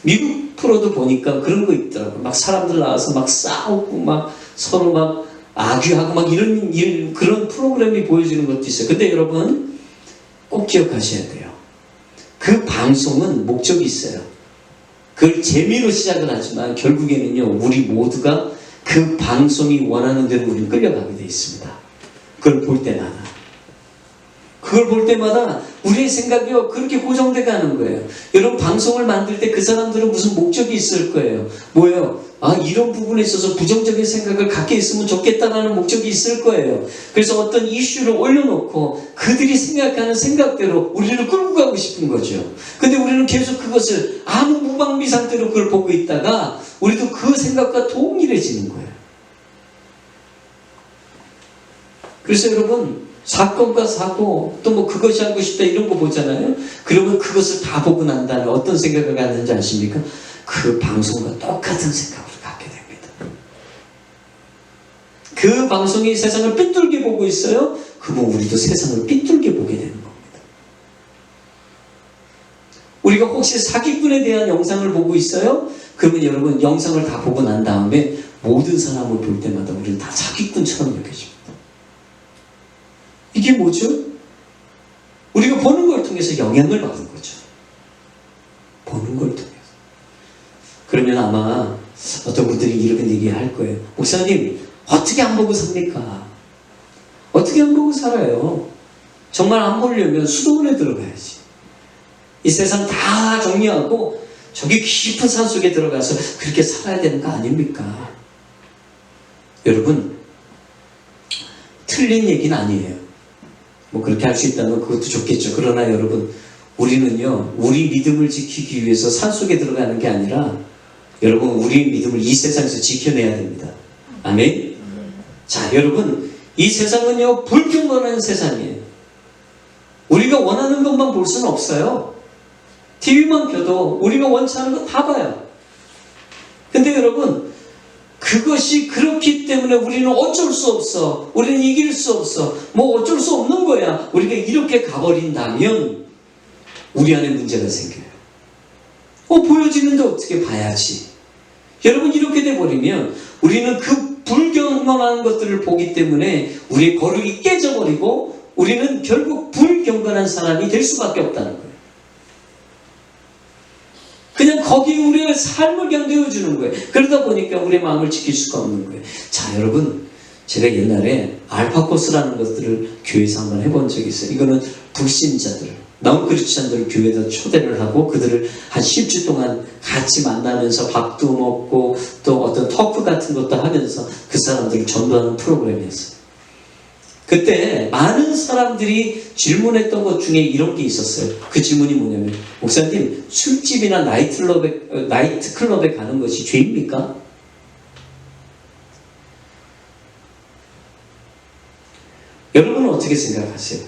Speaker 1: 미국 프로도 보니까 그런 거 있더라고요. 막 사람들 나와서 막 싸우고 막 서로 막 악유하고 막 이런 그런 프로그램이 보여지는 것도 있어요. 근데 여러분 꼭 기억하셔야 돼요. 그 방송은 목적이 있어요. 그걸 재미로 시작은 하지만 결국에는요, 우리 모두가 그 방송이 원하는 대로 우리는 끌려가게 되어 있습니다. 그걸 볼 때마다. 그걸 볼 때마다 우리의 생각이요, 그렇게 고정돼 가는 거예요. 여러분, 방송을 만들 때 그 사람들은 무슨 목적이 있을 거예요. 뭐예요? 아, 이런 부분에 있어서 부정적인 생각을 갖게 있으면 좋겠다라는 목적이 있을 거예요. 그래서 어떤 이슈를 올려놓고 그들이 생각하는 생각대로 우리를 끌고 가고 싶은 거죠. 근데 우리는 계속 그것을 아무 무방비 상태로 그걸 보고 있다가 우리도 그 생각과 동일해지는 거예요. 그래서 여러분, 사건과 사고, 또 뭐 그것이 알고 싶다 이런 거 보잖아요. 그러면 그것을 다 보고 난 다음에 어떤 생각을 갖는지 아십니까? 그 방송과 똑같은 생각을 갖게 됩니다. 그 방송이 세상을 삐뚤게 보고 있어요. 그러면 우리도 세상을 삐뚤게 보게 되는 겁니다. 우리가 혹시 사기꾼에 대한 영상을 보고 있어요? 그러면 여러분, 영상을 다 보고 난 다음에 모든 사람을 볼 때마다 우리는 다 사기꾼처럼 느껴집니다. 이게 뭐죠? 우리가 보는 걸 통해서 영향을 받은 거죠. 보는 걸 통해서. 그러면 아마 어떤 분들이 이런 얘기할 거예요. 목사님, 어떻게 안 보고 삽니까? 어떻게 안 보고 살아요? 정말 안 보려면 수도원에 들어가야지. 이 세상 다 정리하고 저기 깊은 산 속에 들어가서 그렇게 살아야 되는 거 아닙니까? 여러분, 틀린 얘기는 아니에요. 뭐 그렇게 할 수 있다면 그것도 좋겠죠. 그러나 여러분, 우리는요, 우리 믿음을 지키기 위해서 산속에 들어가는 게 아니라 여러분, 우리의 믿음을 이 세상에서 지켜내야 됩니다. 아멘? 자, 여러분, 이 세상은요, 불평등한 세상이에요. 우리가 원하는 것만 볼 수는 없어요. TV만 켜도 우리가 원치 않은 거 다 봐요. 근데 여러분, 그것이 그렇기 때문에 우리는 어쩔 수 없어. 우리는 이길 수 없어. 뭐 어쩔 수 없는 거야. 우리가 이렇게 가버린다면 우리 안에 문제가 생겨요. 보여지는데 어떻게 봐야지. 여러분, 이렇게 돼버리면 우리는 그 불경건한 것들을 보기 때문에 우리의 거룩이 깨져버리고 우리는 결국 불경건한 사람이 될 수밖에 없다는 거예요. 그냥 거기에 우리의 삶을 그냥 내어주는 거예요. 그러다 보니까 우리의 마음을 지킬 수가 없는 거예요. 자, 여러분, 제가 옛날에 알파코스라는 것들을 교회에서 한번 해본 적이 있어요. 이거는 불신자들, non-크리스찬들을 교회에다 초대를 하고 그들을 한 10주 동안 같이 만나면서 밥도 먹고 또 어떤 토크 같은 것도 하면서 그 사람들을 전도하는 프로그램이었어요. 그때 많은 사람들이 질문했던 것 중에 이런 게 있었어요. 그 질문이 뭐냐면, 목사님, 술집이나 나이트클럽에 가는 것이 죄입니까? 여러분은 어떻게 생각하세요?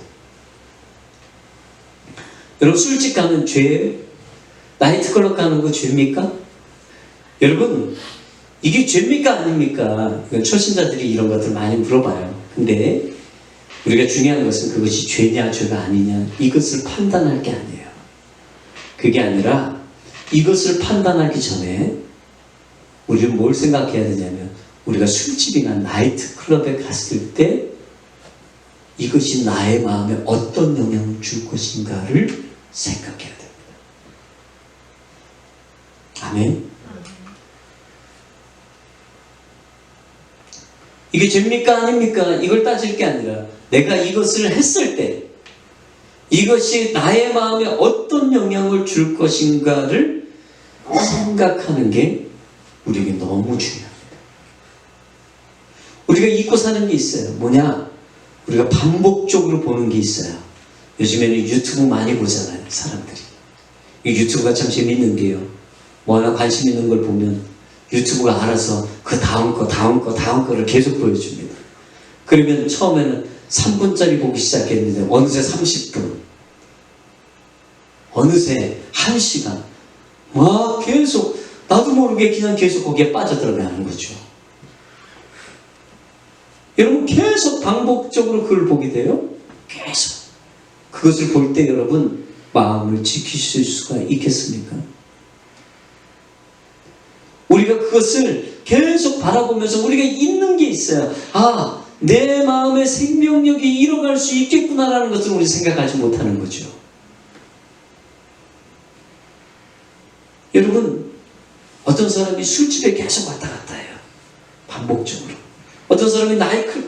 Speaker 1: 여러분, 술집 가면 죄예요? 나이트클럽 가는 거 죄입니까? 여러분, 이게 죄입니까 아닙니까? 초신자들이 이런 것들 많이 물어봐요. 근데 우리가 중요한 것은 그것이 죄냐 죄가 아니냐 이것을 판단할 게 아니에요. 그게 아니라 이것을 판단하기 전에 우리는 뭘 생각해야 되냐면, 우리가 술집이나 나이트클럽에 갔을 때 이것이 나의 마음에 어떤 영향을 줄 것인가를 생각해야 됩니다. 아멘. 이게 죄입니까 아닙니까? 이걸 따질 게 아니라 내가 이것을 했을 때 이것이 나의 마음에 어떤 영향을 줄 것인가를 생각하는 게 우리에게 너무 중요합니다. 우리가 잊고 사는 게 있어요. 뭐냐? 우리가 반복적으로 보는 게 있어요. 요즘에는 유튜브 많이 보잖아요, 사람들이. 이 유튜브가 참 재밌는 게요. 뭐 하나 관심 있는 걸 보면 유튜브가 알아서 그 다음 거를 계속 보여줍니다. 그러면 처음에는 3분짜리 보기 시작했는데 어느새 30분, 어느새 1시간, 막 계속 나도 모르게 그냥 계속 거기에 빠져들어가는 거죠. 여러분, 계속 반복적으로 그걸 보게 돼요. 계속 그것을 볼 때 여러분 마음을 지키실 수가 있겠습니까? 우리가 그것을 계속 바라보면서 우리가 잊는 게 있어요. 아, 내 마음의 생명력이 잃어갈 수 있겠구나라는 것을 우리 생각하지 못하는 거죠. 여러분, 어떤 사람이 술집에 계속 왔다 갔다 해요. 반복적으로. 어떤 사람이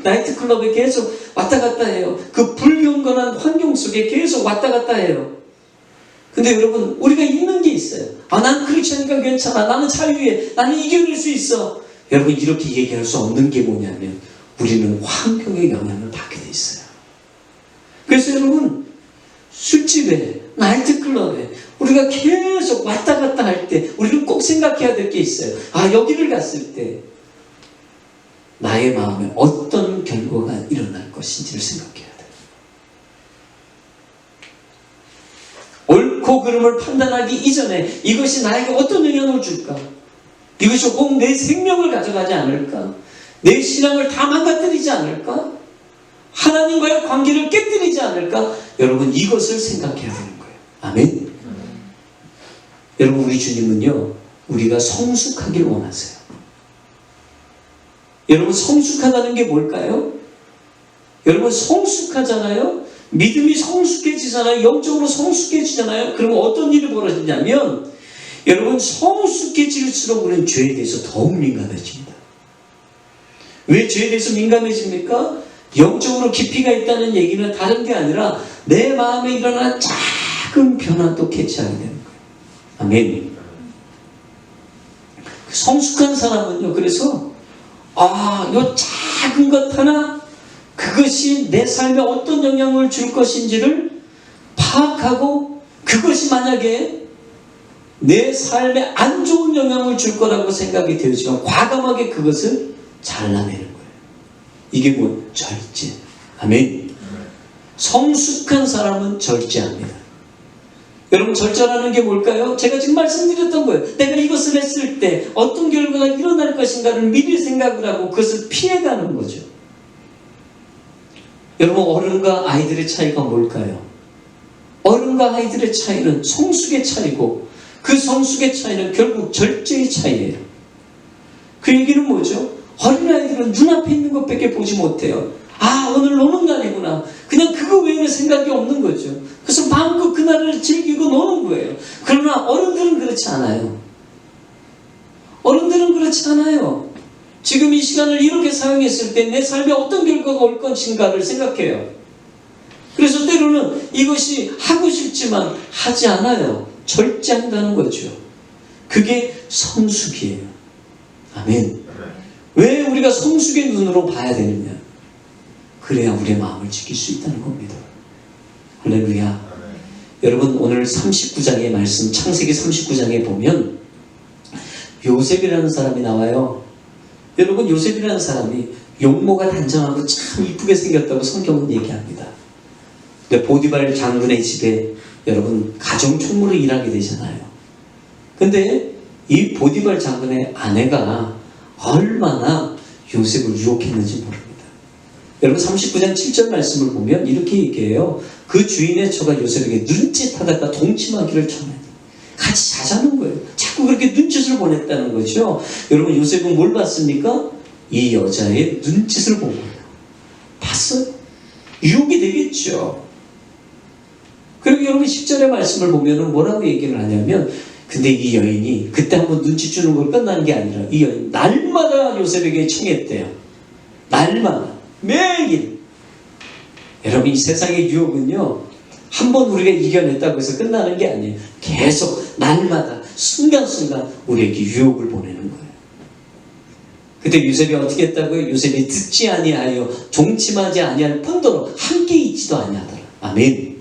Speaker 1: 나이트클럽에 계속 왔다 갔다 해요. 그 불경건한 환경 속에 계속 왔다 갔다 해요. 근데 여러분, 우리가 잊는 게 있어요. 아, 난 그렇지 않으니까 괜찮아. 나는 자유해. 나는 이겨낼 수 있어. 여러분, 이렇게 얘기할 수 없는 게 뭐냐면 우리는 환경의 영향을 받게 돼 있어요. 그래서 여러분, 술집에, 나이트클럽에 우리가 계속 왔다 갔다 할 때 우리는 꼭 생각해야 될 게 있어요. 아, 여기를 갔을 때 나의 마음에 어떤 결과가 일어날 것인지를 생각해야 돼요. 옳고 그름을 판단하기 이전에 이것이 나에게 어떤 영향을 줄까? 이것이 꼭 내 생명을 가져가지 않을까? 내 신앙을 다 망가뜨리지 않을까? 하나님과의 관계를 깨뜨리지 않을까? 여러분, 이것을 생각해야 되는 거예요. 아멘. 여러분, 우리 주님은요, 우리가 성숙하길 원하세요. 여러분, 성숙하다는 게 뭘까요? 여러분, 성숙하잖아요? 믿음이 성숙해지잖아요? 영적으로 성숙해지잖아요? 그러면 어떤 일이 벌어지냐면, 여러분, 성숙해질수록 우리는 죄에 대해서 더욱 민감해집니다. 왜 죄에 대해서 민감해집니까? 영적으로 깊이가 있다는 얘기는 다른 게 아니라 내 마음에 일어난 작은 변화도 캐치하게 되는 거예요. 아멘. 성숙한 사람은요, 그래서 요 작은 것 하나, 그것이 내 삶에 어떤 영향을 줄 것인지를 파악하고, 그것이 만약에 내 삶에 안 좋은 영향을 줄 거라고 생각이 되어지면 과감하게 그것을 잘라내는 거예요. 이게 뭐? 절제. 아멘. 성숙한 사람은 절제합니다. 여러분, 절제라는 게 뭘까요? 제가 지금 말씀드렸던 거예요. 내가 이것을 했을 때 어떤 결과가 일어날 것인가를 미리 생각을 하고 그것을 피해가는 거죠. 여러분, 어른과 아이들의 차이가 뭘까요? 어른과 아이들의 차이는 성숙의 차이고, 그 성숙의 차이는 결국 절제의 차이예요. 그 얘기는 뭐죠? 어린아이들은 눈앞에 있는 것밖에 보지 못해요. 아, 오늘 노는 날이구나. 그냥 그거 외에는 생각이 없는 거죠. 그래서 마음껏 그날을 즐기고 노는 거예요. 그러나 어른들은 그렇지 않아요. 어른들은 그렇지 않아요. 지금 이 시간을 이렇게 사용했을 때 내 삶에 어떤 결과가 올 것인가를 생각해요. 그래서 때로는 이것이 하고 싶지만 하지 않아요. 절제한다는 거죠. 그게 성숙이에요. 아멘. 왜 우리가 성숙의 눈으로 봐야 되느냐? 그래야 우리의 마음을 지킬 수 있다는 겁니다. 할렐루야. 여러분, 오늘 39장의 말씀, 창세기 39장에 보면 요셉이라는 사람이 나와요. 여러분, 요셉이라는 사람이 용모가 단정하고 참 이쁘게 생겼다고 성경은 얘기합니다. 근데 보디발 장군의 집에 여러분 가정 총무로 일하게 되잖아요. 근데 이 보디발 장군의 아내가 얼마나 요셉을 유혹했는지 모릅니다. 여러분 39장 7절 말씀을 보면 이렇게 얘기해요. 그 주인의 처가 요셉에게 눈짓하다가 동침하기를 청해. 같이 자자는 거예요. 자꾸 그렇게 눈짓을 보냈다는 거죠. 여러분 요셉은 뭘 봤습니까? 이 여자의 눈짓을 본 거예요. 봤어요. 유혹이 되겠죠. 그리고 여러분 10절의 말씀을 보면 뭐라고 얘기를 하냐면 근데 이 여인이 그때 한번 눈치 주는 걸 끝나는 게 아니라 이 여인 날마다 요셉에게 청했대요. 날마다. 매일. 여러분 이 세상의 유혹은요. 한번 우리가 이겨냈다고 해서 끝나는 게 아니에요. 계속 날마다 순간순간 우리에게 유혹을 보내는 거예요. 그때 요셉이 어떻게 했다고요? 요셉이 듣지 아니하여 동침하지 아니할 뿐더러 함께 있지도 아니하더라. 아멘.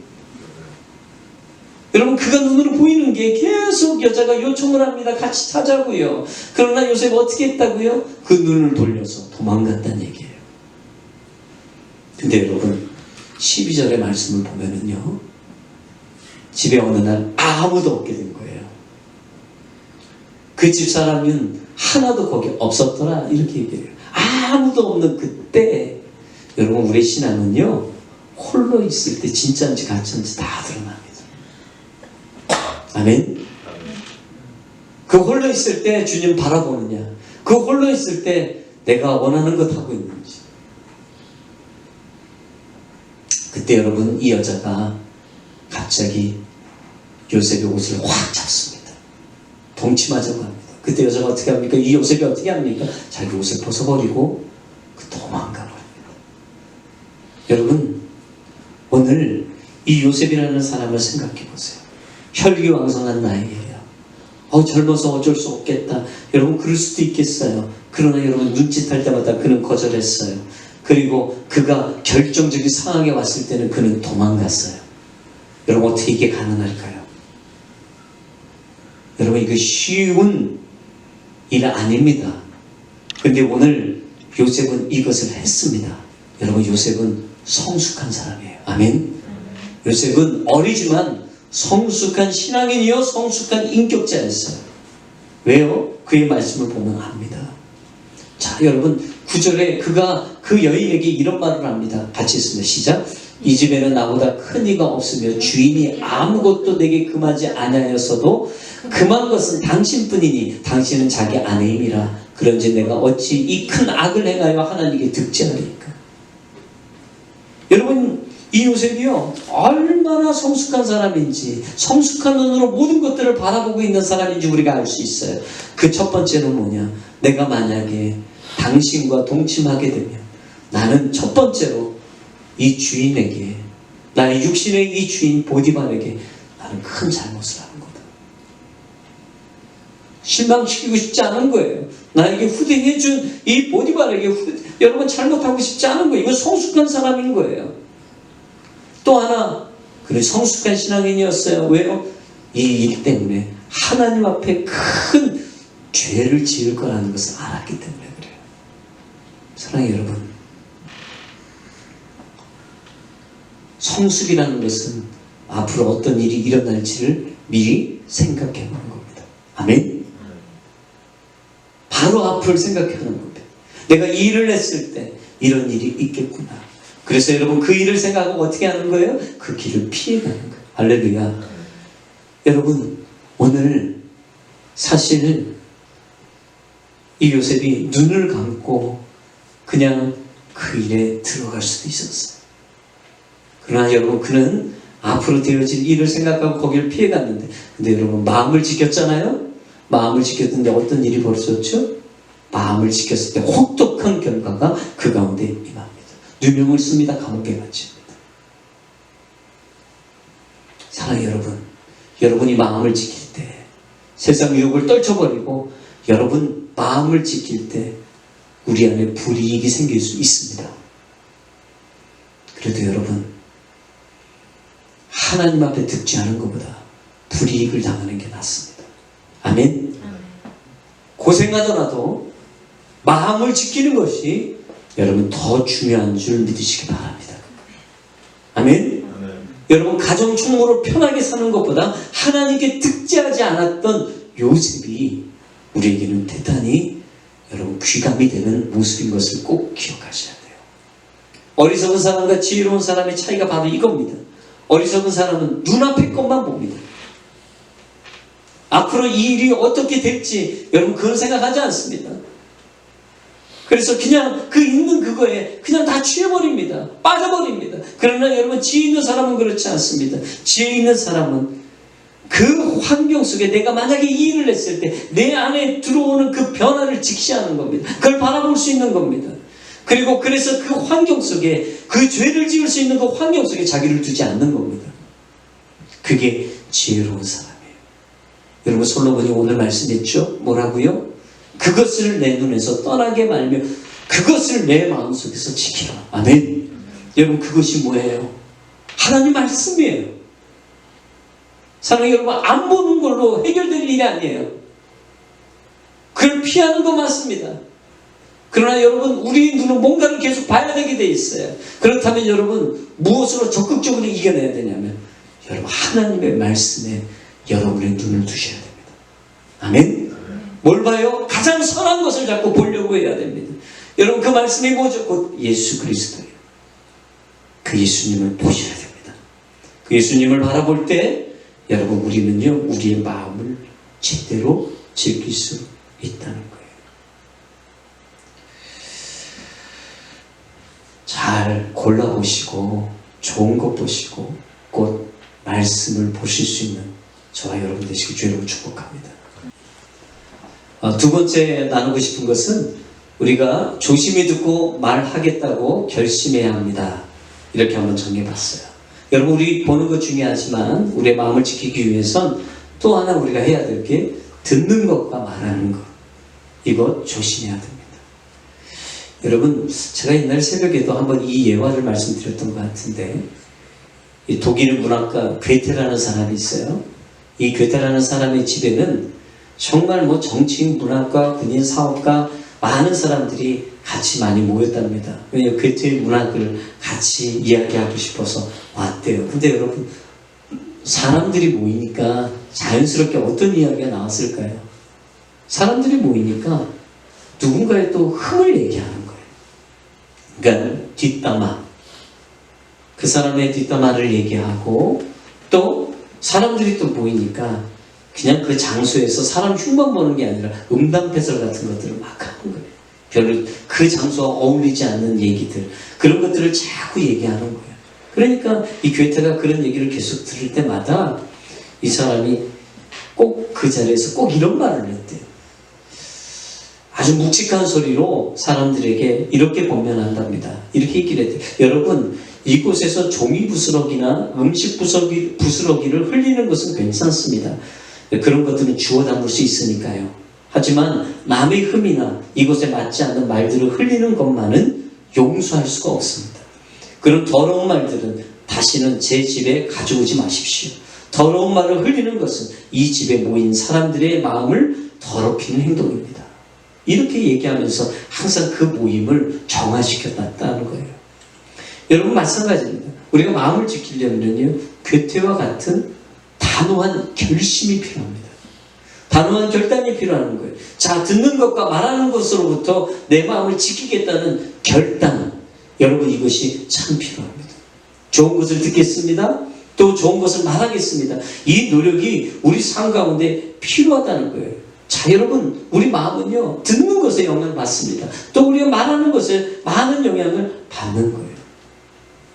Speaker 1: 여러분 그가 눈으로 보이는 게 계속 여자가 요청을 합니다. 같이 자자고요. 그러나 요셉이 어떻게 했다고요? 그 눈을 돌려서 도망갔다는 얘기예요. 근데 여러분 12절의 말씀을 보면은요. 집에 어느 날 아무도 없게 된 거예요. 그 집사람은 하나도 거기 없었더라 이렇게 얘기해요. 아무도 없는 그때 여러분 우리 신앙은요. 홀로 있을 때 진짜인지 가짜인지 다 드러납니다. 아멘. 그 홀로 있을 때 주님 바라보느냐, 그 홀로 있을 때 내가 원하는 것 하고 있는지. 그때 여러분 이 여자가 갑자기 요셉의 옷을 확 잡습니다. 동침하자고 합니다. 그때 여자가 어떻게 합니까? 이 요셉이 어떻게 합니까? 자기 옷을 벗어버리고 도망가 버립니다. 여러분 오늘 이 요셉이라는 사람을 생각해 보세요. 혈기왕성한 나이에요. 젊어서 어쩔 수 없겠다. 여러분 그럴 수도 있겠어요. 그러나 여러분 눈짓할 때마다 그는 거절했어요. 그리고 그가 결정적인 상황에 왔을 때는 그는 도망갔어요. 여러분 어떻게 이게 가능할까요? 여러분 이거 쉬운 일 아닙니다. 근데 오늘 요셉은 이것을 했습니다. 여러분 요셉은 성숙한 사람이에요. 아멘. 요셉은 어리지만 성숙한 신앙인이요 성숙한 인격자였어요. 왜요? 그의 말씀을 보면 압니다. 자 여러분 9절에 그가 그 여인에게 이런 말을 합니다. 같이 있습니다. 시작. 이 집에는 나보다 큰 이가 없으며 주인이 아무것도 내게 금하지 아니하였어도 금한 것은 당신뿐이니 당신은 자기 아내임이라. 그런지 내가 어찌 이 큰 악을 행하여 하나님께 득죄하리까. 여러분 이 요셉이요 얼마나 성숙한 사람인지, 성숙한 눈으로 모든 것들을 바라보고 있는 사람인지 우리가 알 수 있어요. 그 첫 번째는 뭐냐, 내가 만약에 당신과 동침하게 되면 나는 첫 번째로 이 주인에게, 나의 육신의 이 주인 보디발에게 나는 큰 잘못을 하는 거다. 실망시키고 싶지 않은 거예요. 나에게 후대해준 이 보디발에게 여러분 잘못하고 싶지 않은 거예요. 이건 성숙한 사람인 거예요. 또 하나, 그래 성숙한 신앙인이었어요. 왜요? 이 일 때문에 하나님 앞에 큰 죄를 지을 거라는 것을 알았기 때문에 그래요. 사랑해 여러분, 성숙이라는 것은 앞으로 어떤 일이 일어날지를 미리 생각해 보는 겁니다. 아멘? 바로 앞을 생각하는 겁니다. 내가 이 일을 했을 때 이런 일이 있겠구나. 그래서 여러분 그 일을 생각하고 어떻게 하는 거예요? 그 길을 피해가는 거예요. 할렐루야. 여러분 오늘 사실 이 요셉이 눈을 감고 그냥 그 일에 들어갈 수도 있었어요. 그러나 여러분 그는 앞으로 되어질 일을 생각하고 거기를 피해갔는데, 근데 여러분 마음을 지켰잖아요. 마음을 지켰는데 어떤 일이 벌어졌죠? 마음을 지켰을 때 혹독한 결과가 그 가운데 임합니다. 누명을 씁니다. 감옥에 갇힙니다. 사랑해 여러분, 여러분이 마음을 지킬 때 세상 유혹을 떨쳐버리고 여러분 마음을 지킬 때 우리 안에 불이익이 생길 수 있습니다. 그래도 여러분 하나님 앞에 득죄하는 것보다 불이익을 당하는 게 낫습니다. 아멘. 고생하더라도 마음을 지키는 것이 여러분 더 중요한 줄 믿으시기 바랍니다. 아멘. 여러분 가정 총무로 편하게 사는 것보다 하나님께 득죄하지 않았던 요셉이 우리에게는 대단히 여러분 귀감이 되는 모습인 것을 꼭 기억하셔야 돼요. 어리석은 사람과 지혜로운 사람의 차이가 바로 이겁니다. 어리석은 사람은 눈앞의 것만 봅니다. 앞으로 이 일이 어떻게 될지 여러분 그건 생각하지 않습니다. 그래서 그냥 그 있는 그거에 그냥 다 취해버립니다. 빠져버립니다. 그러나 여러분 지혜 있는 사람은 그렇지 않습니다. 지혜 있는 사람은 그 환경 속에 내가 만약에 이 일을 했을 때 내 안에 들어오는 그 변화를 직시하는 겁니다. 그걸 바라볼 수 있는 겁니다. 그리고 그래서 그 환경 속에 그 죄를 지을 수 있는 그 환경 속에 자기를 두지 않는 겁니다. 그게 지혜로운 사람이에요. 여러분 솔로몬이 오늘 말씀했죠? 뭐라고요? 그것을 내 눈에서 떠나게 말며 그것을 내 마음속에서 지키라. 아멘. 여러분 그것이 뭐예요? 하나님 말씀이에요. 사랑하는 여러분, 안 보는 걸로 해결될 일이 아니에요. 그걸 피하는 거 맞습니다. 그러나 여러분 우리 눈은 뭔가를 계속 봐야 되게 돼 있어요. 그렇다면 여러분 무엇으로 적극적으로 이겨내야 되냐면 여러분 하나님의 말씀에 여러분의 눈을 두셔야 됩니다. 아멘. 뭘 봐요? 가장 선한 것을 자꾸 보려고 해야 됩니다. 여러분 그 말씀이 뭐죠? 곧 예수 그리스도예요. 그 예수님을 보셔야 됩니다. 그 예수님을 바라볼 때 여러분 우리는요 우리의 마음을 제대로 즐길 수 있다는 거예요. 잘 골라보시고 좋은 것 보시고 곧 말씀을 보실 수 있는 저와 여러분 되시길 주의로 축복합니다. 두 번째 나누고 싶은 것은 우리가 조심히 듣고 말하겠다고 결심해야 합니다. 이렇게 한번 정해봤어요. 여러분 우리 보는 것 중요하지만 우리의 마음을 지키기 위해선 또 하나 우리가 해야 될 게 듣는 것과 말하는 것. 이거 조심해야 됩니다. 여러분 제가 옛날 새벽에도 한번 이 예화를 말씀드렸던 것 같은데 이 독일 문학가 괴테라는 사람이 있어요. 이 괴테라는 사람의 집에는 정말 뭐 정치인, 문학가, 군인, 사업가 많은 사람들이 같이 많이 모였답니다. 왜냐하면 괴테의 문학을 같이 이야기하고 싶어서 왔대요. 근데 여러분 사람들이 모이니까 자연스럽게 어떤 이야기가 나왔을까요? 사람들이 모이니까 누군가의 또 흠을 얘기하는 거예요. 그러니까 뒷담화, 그 사람의 뒷담화를 얘기하고 또 사람들이 또 모이니까 그냥 그 장소에서 사람 흉만 보는 게 아니라 음담패설 같은 것들을 막 하는 거예요. 별로 그 장소와 어울리지 않는 얘기들, 그런 것들을 자꾸 얘기하는 거예요. 그러니까 이 괴테가 그런 얘기를 계속 들을 때마다 이 사람이 꼭 그 자리에서 꼭 이런 말을 했대요. 아주 묵직한 소리로 사람들에게 이렇게 권면한답니다. 이렇게 얘기를 했대요. 여러분 이곳에서 종이 부스러기나 음식 부스러기를 흘리는 것은 괜찮습니다. 그런 것들은 주워 담을 수 있으니까요. 하지만 남의 흠이나 이곳에 맞지 않는 말들을 흘리는 것만은 용서할 수가 없습니다. 그런 더러운 말들은 다시는 제 집에 가져오지 마십시오. 더러운 말을 흘리는 것은 이 집에 모인 사람들의 마음을 더럽히는 행동입니다. 이렇게 얘기하면서 항상 그 모임을 정화시켜놨다는 거예요. 여러분 마찬가지입니다. 우리가 마음을 지키려면요 괴테와 같은 단호한 결심이 필요합니다. 단호한 결단이 필요한 거예요. 자, 듣는 것과 말하는 것으로부터 내 마음을 지키겠다는 결단. 여러분 이것이 참 필요합니다. 좋은 것을 듣겠습니다. 또 좋은 것을 말하겠습니다. 이 노력이 우리 삶 가운데 필요하다는 거예요. 자, 여러분 우리 마음은요 듣는 것에 영향을 받습니다. 또 우리가 말하는 것에 많은 영향을 받는 거예요.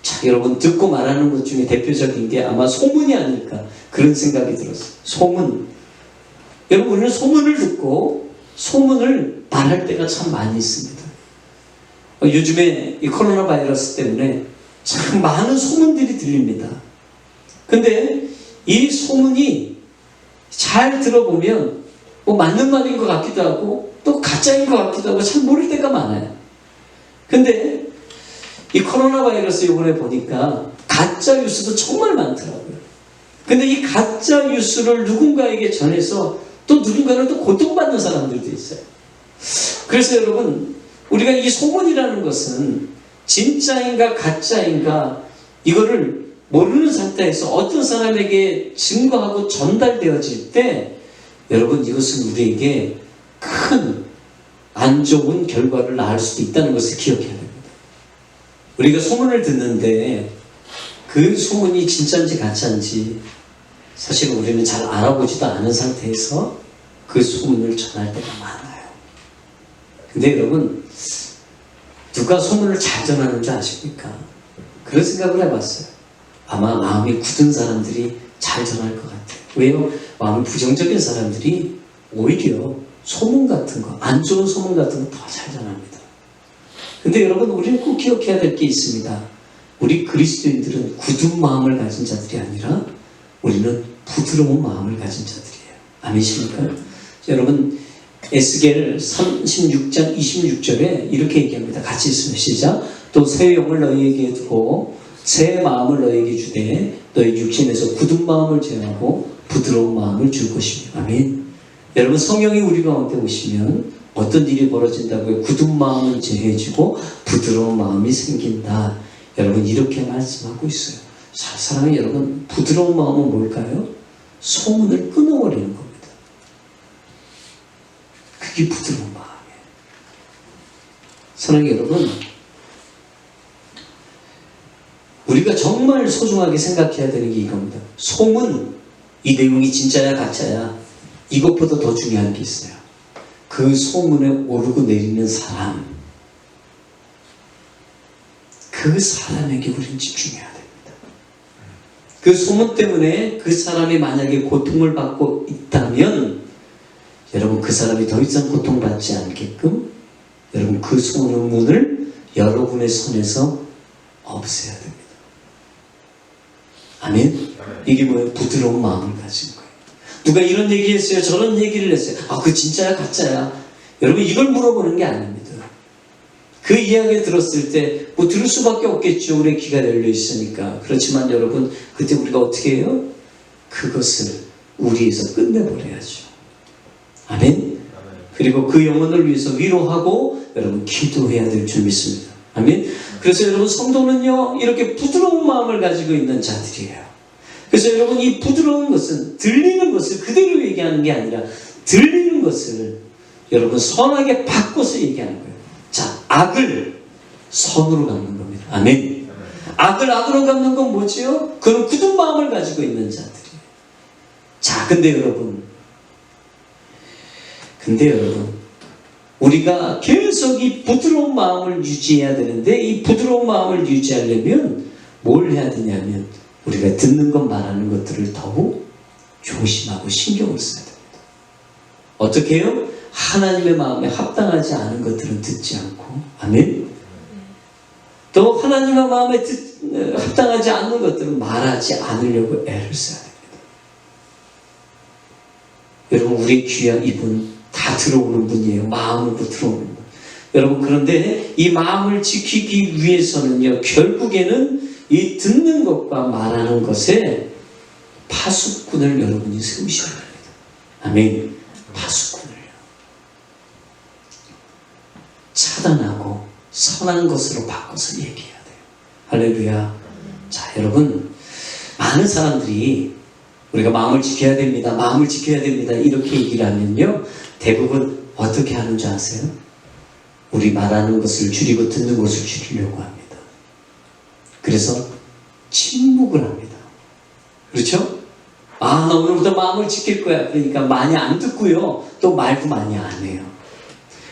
Speaker 1: 자, 여러분 듣고 말하는 것 중에 대표적인 게 아마 소문이 아닐까 그런 생각이 들었어요. 소문. 여러분 우리는 소문을 듣고 소문을 말할 때가 참 많이 있습니다. 요즘에 이 코로나 바이러스 때문에 참 많은 소문들이 들립니다. 근데 이 소문이 잘 들어보면 뭐 맞는 말인 것 같기도 하고 또 가짜인 것 같기도 하고 잘 모를 때가 많아요. 근데 이 코로나 바이러스 이번에 보니까 가짜 뉴스도 정말 많더라고요. 근데 이 가짜 뉴스를 누군가에게 전해서 또 누군가는 또 고통받는 사람들도 있어요. 그래서 여러분 우리가 이 소문이라는 것은 진짜인가 가짜인가 이거를 모르는 상태에서 어떤 사람에게 증거하고 전달되어질 때 여러분, 이것은 우리에게 큰 안 좋은 결과를 낳을 수도 있다는 것을 기억해야 됩니다. 우리가 소문을 듣는데 그 소문이 진짜인지 가짜인지 사실 우리는 잘 알아보지도 않은 상태에서 그 소문을 전할 때가 많아요. 근데 여러분, 누가 소문을 잘 전하는 줄 아십니까? 그런 생각을 해봤어요. 아마 마음이 굳은 사람들이 잘 전할 것 같아요. 왜요? 마음이 부정적인 사람들이 오히려 소문 같은 거, 안 좋은 소문 같은 거 더 잘 전합니다. 근데 여러분, 우리는 꼭 기억해야 될 게 있습니다. 우리 그리스도인들은 굳은 마음을 가진 자들이 아니라 우리는 부드러운 마음을 가진 자들이에요. 아멘이십니까? 여러분, 에스겔 36장 26절에 이렇게 얘기합니다. 같이 있으면 시작. 또 새 영을 너희에게 두고 새 마음을 너희에게 주되 너희 육신에서 굳은 마음을 제하고 부드러운 마음을 줄 것입니다. 아멘. 여러분, 성령이 우리 가운데 오시면 어떤 일이 벌어진다고요? 굳은 마음을 제해지고 부드러운 마음이 생긴다. 여러분, 이렇게 말씀하고 있어요. 사랑하는 여러분, 부드러운 마음은 뭘까요? 소문을 끊어버리는 겁니다. 그게 부드러운 마음이에요. 사랑하는 여러분, 우리가 정말 소중하게 생각해야 되는 게 이겁니다. 소문, 이 내용이 진짜야 가짜야, 이것보다 더 중요한 게 있어요. 그 소문에 오르고 내리는 사람, 그 사람에게 우리는 집중해야 됩니다. 그 소문 때문에 그 사람이 만약에 고통을 받고 있다면 여러분, 그 사람이 더 이상 고통받지 않게끔 여러분, 그 소문을 여러분의 손에서 없애야 됩니다. 아멘? 이게 뭐예요? 부드러운 마음을 가진 거예요. 누가 이런 얘기 했어요, 저런 얘기를 했어요. 아, 그 진짜야 가짜야? 여러분, 이걸 물어보는 게 아닙니다. 그 이야기를 들었을 때 뭐 들을 수밖에 없겠죠. 우리의 귀가 열려 있으니까. 그렇지만 여러분, 그때 우리가 어떻게 해요? 그것을 우리에서 끝내버려야죠. 아멘? 그리고 그 영혼을 위해서 위로하고 여러분, 기도해야 될 줄 믿습니다. 아멘? 그래서 여러분, 성도는요, 이렇게 부드러운 마음을 가지고 있는 자들이에요. 그래서 여러분, 이 부드러운 것은 들리는 것을 그대로 얘기하는 게 아니라 들리는 것을 여러분 선하게 바꿔서 얘기하는 거예요. 자, 악을 선으로 갚는 겁니다. 아멘. 악을 악으로 갚는 건 뭐지요? 그런 굳은 마음을 가지고 있는 자들이에요. 자, 근데 여러분, 우리가 계속 이 부드러운 마음을 유지해야 되는데, 이 부드러운 마음을 유지하려면 뭘 해야 되냐면 우리가 듣는 것, 말하는 것들을 더욱 조심하고 신경을 써야 됩니다. 어떻게 해요? 하나님의 마음에 합당하지 않은 것들은 듣지 않고, 아멘? 또 하나님의 마음에 합당하지 않는 것들은 말하지 않으려고 애를 써야 됩니다. 여러분, 우리 귀한 이분 다 들어오는 분이에요. 마음으로 들어오는 분. 여러분, 그런데 이 마음을 지키기 위해서는요, 결국에는 이 듣는 것과 말하는 것에 파수꾼을 여러분이 세우셔야 합니다. 아멘. 파수꾼을요. 차단하고 선한 것으로 바꿔서 얘기해야 돼요. 할렐루야. 자, 여러분, 많은 사람들이 우리가 마음을 지켜야 됩니다. 마음을 지켜야 됩니다. 이렇게 얘기를 하면요, 대부분 어떻게 하는 줄 아세요? 우리 말하는 것을 줄이고 듣는 것을 줄이려고 합니다. 그래서 침묵을 합니다. 그렇죠? 아, 나 오늘부터 마음을 지킬 거야. 그러니까 많이 안 듣고요, 또 말도 많이 안 해요.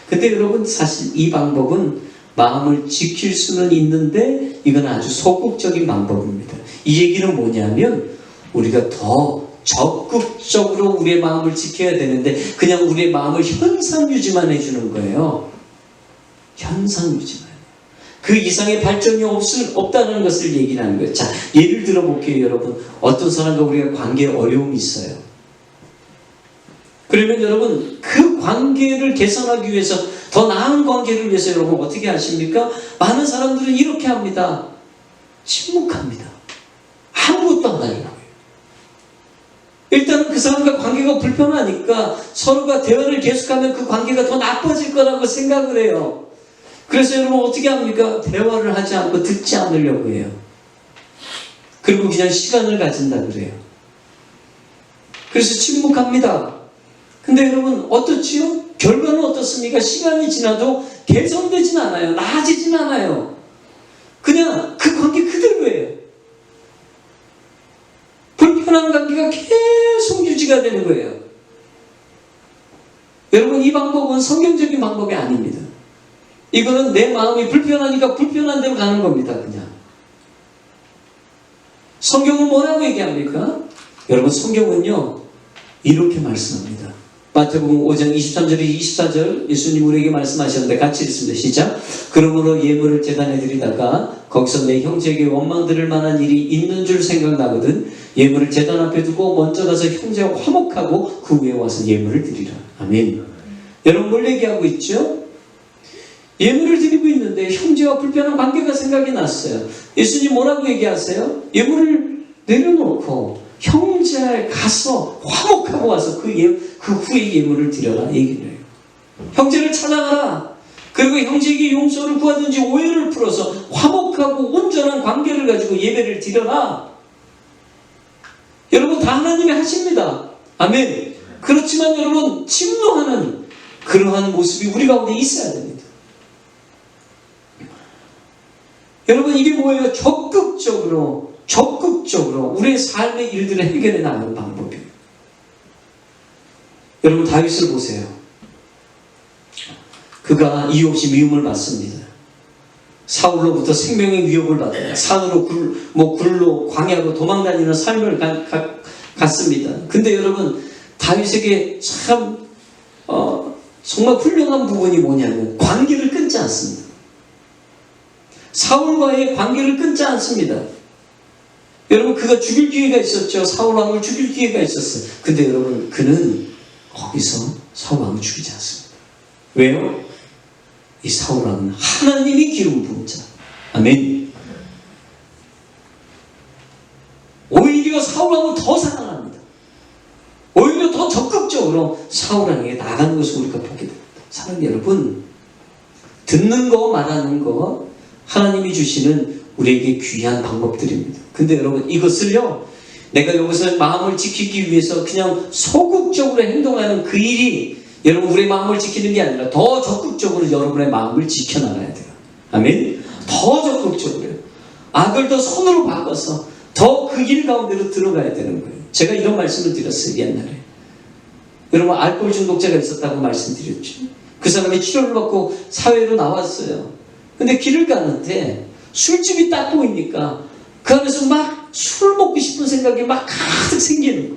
Speaker 1: 근데 여러분, 사실 이 방법은 마음을 지킬 수는 있는데 이건 아주 소극적인 방법입니다. 이 얘기는 뭐냐면 우리가 더 적극적으로 우리의 마음을 지켜야 되는데 그냥 우리의 마음을 현상 유지만 해주는 거예요. 현상 유지만. 그 이상의 발전이 없다는 것을 얘기를 하는 거예요. 자, 예를 들어볼게요, 여러분. 어떤 사람과 우리가 관계에 어려움이 있어요. 그러면 여러분, 그 관계를 개선하기 위해서, 더 나은 관계를 위해서 여러분 어떻게 하십니까? 많은 사람들은 이렇게 합니다. 침묵합니다. 아무것도 안 하는 거예요. 일단은 그 사람과 관계가 불편하니까 서로가 대화를 계속하면 그 관계가 더 나빠질 거라고 생각을 해요. 그래서 여러분 어떻게 합니까? 대화를 하지 않고 듣지 않으려고 해요. 그리고 그냥 시간을 가진다 그래요. 그래서 침묵합니다. 근데 여러분 어떻지요? 결과는 어떻습니까? 시간이 지나도 개선되진 않아요. 나아지진 않아요. 그냥 그 관계 그대로예요. 불편한 관계가 계속 유지가 되는 거예요. 여러분 이 방법은 성경적인 방법이 아닙니다. 이거는 내 마음이 불편하니까 불편한 대로 가는 겁니다. 그냥. 성경은 뭐라고 얘기합니까? 여러분 성경은요 이렇게 말씀합니다. 마태복음 5장 23절에 24절 예수님 우리에게 말씀하셨는데 같이 읽습니다. 시작. 그러므로 예물을 제단에 드리다가 거기서 내 형제에게 원망 들을 만한 일이 있는 줄 생각나거든 예물을 제단 앞에 두고 먼저 가서 형제와 화목하고 그 후에 와서 예물을 드리라. 아멘. 여러분 뭘 얘기하고 있죠? 예물을 드리고 있는데 형제와 불편한 관계가 생각이 났어요. 예수님 뭐라고 얘기하세요? 예물을 내려놓고 형제에 가서 화목하고 와서 그 후에 예물을 드려라 얘기를 해요. 형제를 찾아가라. 그리고 형제에게 용서를 구하든지 오해를 풀어서 화목하고 온전한 관계를 가지고 예배를 드려라. 여러분 다 하나님이 하십니다. 아멘. 그렇지만 여러분 침노하는 그러한 모습이 우리 가운데 있어야 됩니다. 여러분 이게 뭐예요? 적극적으로 우리의 삶의 일들을 해결해 나가는 방법이에요. 여러분 다윗을 보세요. 그가 이유 없이 미움을 받습니다. 사울로부터 생명의 위협을 받아요. 산으로 굴로 광야로 도망다니는 삶을 갔습니다. 근데 여러분 다윗에게 참 정말 훌륭한 부분이 뭐냐면 관계를 끊지 않습니다. 사울과의 관계를 끊지 않습니다. 여러분 그가 죽일 기회가 있었죠. 사울 왕을 죽일 기회가 있었어요. 근데 여러분 그는 거기서 사울 왕을 죽이지 않습니다. 왜요? 이 사울 왕은 하나님이 기름 부은 자. 아멘. 오히려 사울 왕을 더 사랑합니다. 오히려 더 적극적으로 사울 왕에게 나가는 것을 우리가 보게 됩니다. 사랑하는 여러분, 듣는 거 말하는 거 하나님이 주시는 우리에게 귀한 방법들입니다. 근데 여러분 이것을요 내가 여기서 마음을 지키기 위해서 그냥 소극적으로 행동하는 그 일이 여러분 우리의 마음을 지키는 게 아니라 더 적극적으로 여러분의 마음을 지켜나가야 돼요. 아멘. 더 적극적으로요. 악을 더 선으로 바꿔서 더 그 길 가운데로 들어가야 되는 거예요. 제가 이런 말씀을 드렸어요. 옛날에 여러분 알코올 중독자가 있었다고 말씀드렸죠. 그 사람이 치료를 받고 사회로 나왔어요. 근데 길을 가는데 술집이 딱 보이니까 그 안에서 막 술 먹고 싶은 생각이 막 가득 생기는 거예요.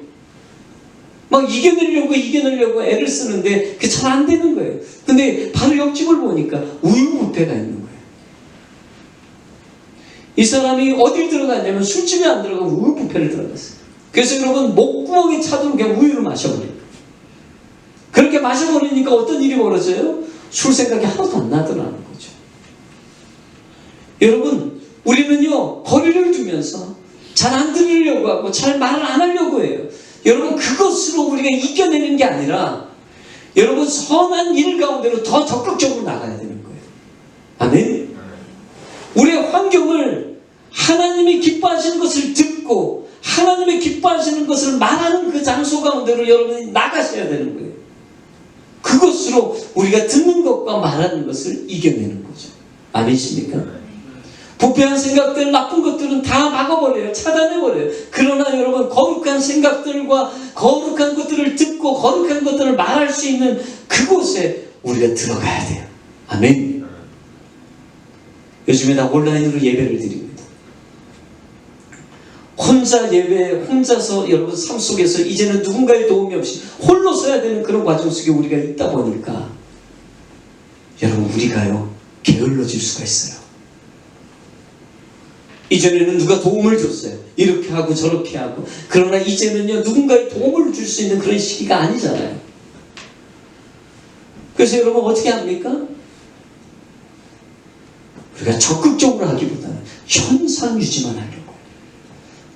Speaker 1: 막 이겨내려고 애를 쓰는데 그게 잘 안 되는 거예요. 근데 바로 옆집을 보니까 우유부페가 있는 거예요. 이 사람이 어딜 들어갔냐면 술집에 안 들어가고 우유부페를 들어갔어요. 그래서 여러분 목구멍에 차도록 그냥 우유를 마셔버려요. 그렇게 마셔버리니까 어떤 일이 벌어져요? 술 생각이 하나도 안 나더라는 거죠. 여러분 우리는요 거리를 두면서 잘 안 들으려고 하고 잘 말을 안 하려고 해요. 여러분 그것으로 우리가 이겨내는 게 아니라 여러분 선한 일 가운데로 더 적극적으로 나가야 되는 거예요. 아멘. 우리의 환경을 하나님이 기뻐하시는 것을 듣고 하나님이 기뻐하시는 것을 말하는 그 장소 가운데로 여러분이 나가셔야 되는 거예요. 그것으로 우리가 듣는 것과 말하는 것을 이겨내는 거죠. 아멘이십니까? 부패한 생각들, 나쁜 것들은 다 막아버려요. 차단해버려요. 그러나 여러분 거룩한 생각들과 거룩한 것들을 듣고 거룩한 것들을 말할 수 있는 그곳에 우리가 들어가야 돼요. 아멘. 요즘에 다 온라인으로 예배를 드립니다. 혼자 예배, 혼자서 여러분 삶 속에서 이제는 누군가의 도움이 없이 홀로 서야 되는 그런 과정 속에 우리가 있다 보니까 여러분 우리가요 게을러질 수가 있어요. 이전에는 누가 도움을 줬어요. 이렇게 하고 저렇게 하고. 그러나 이제는요 누군가의 도움을 줄 수 있는 그런 시기가 아니잖아요. 그래서 여러분 어떻게 합니까? 우리가 적극적으로 하기보다는 현상 유지만 하려고 해요.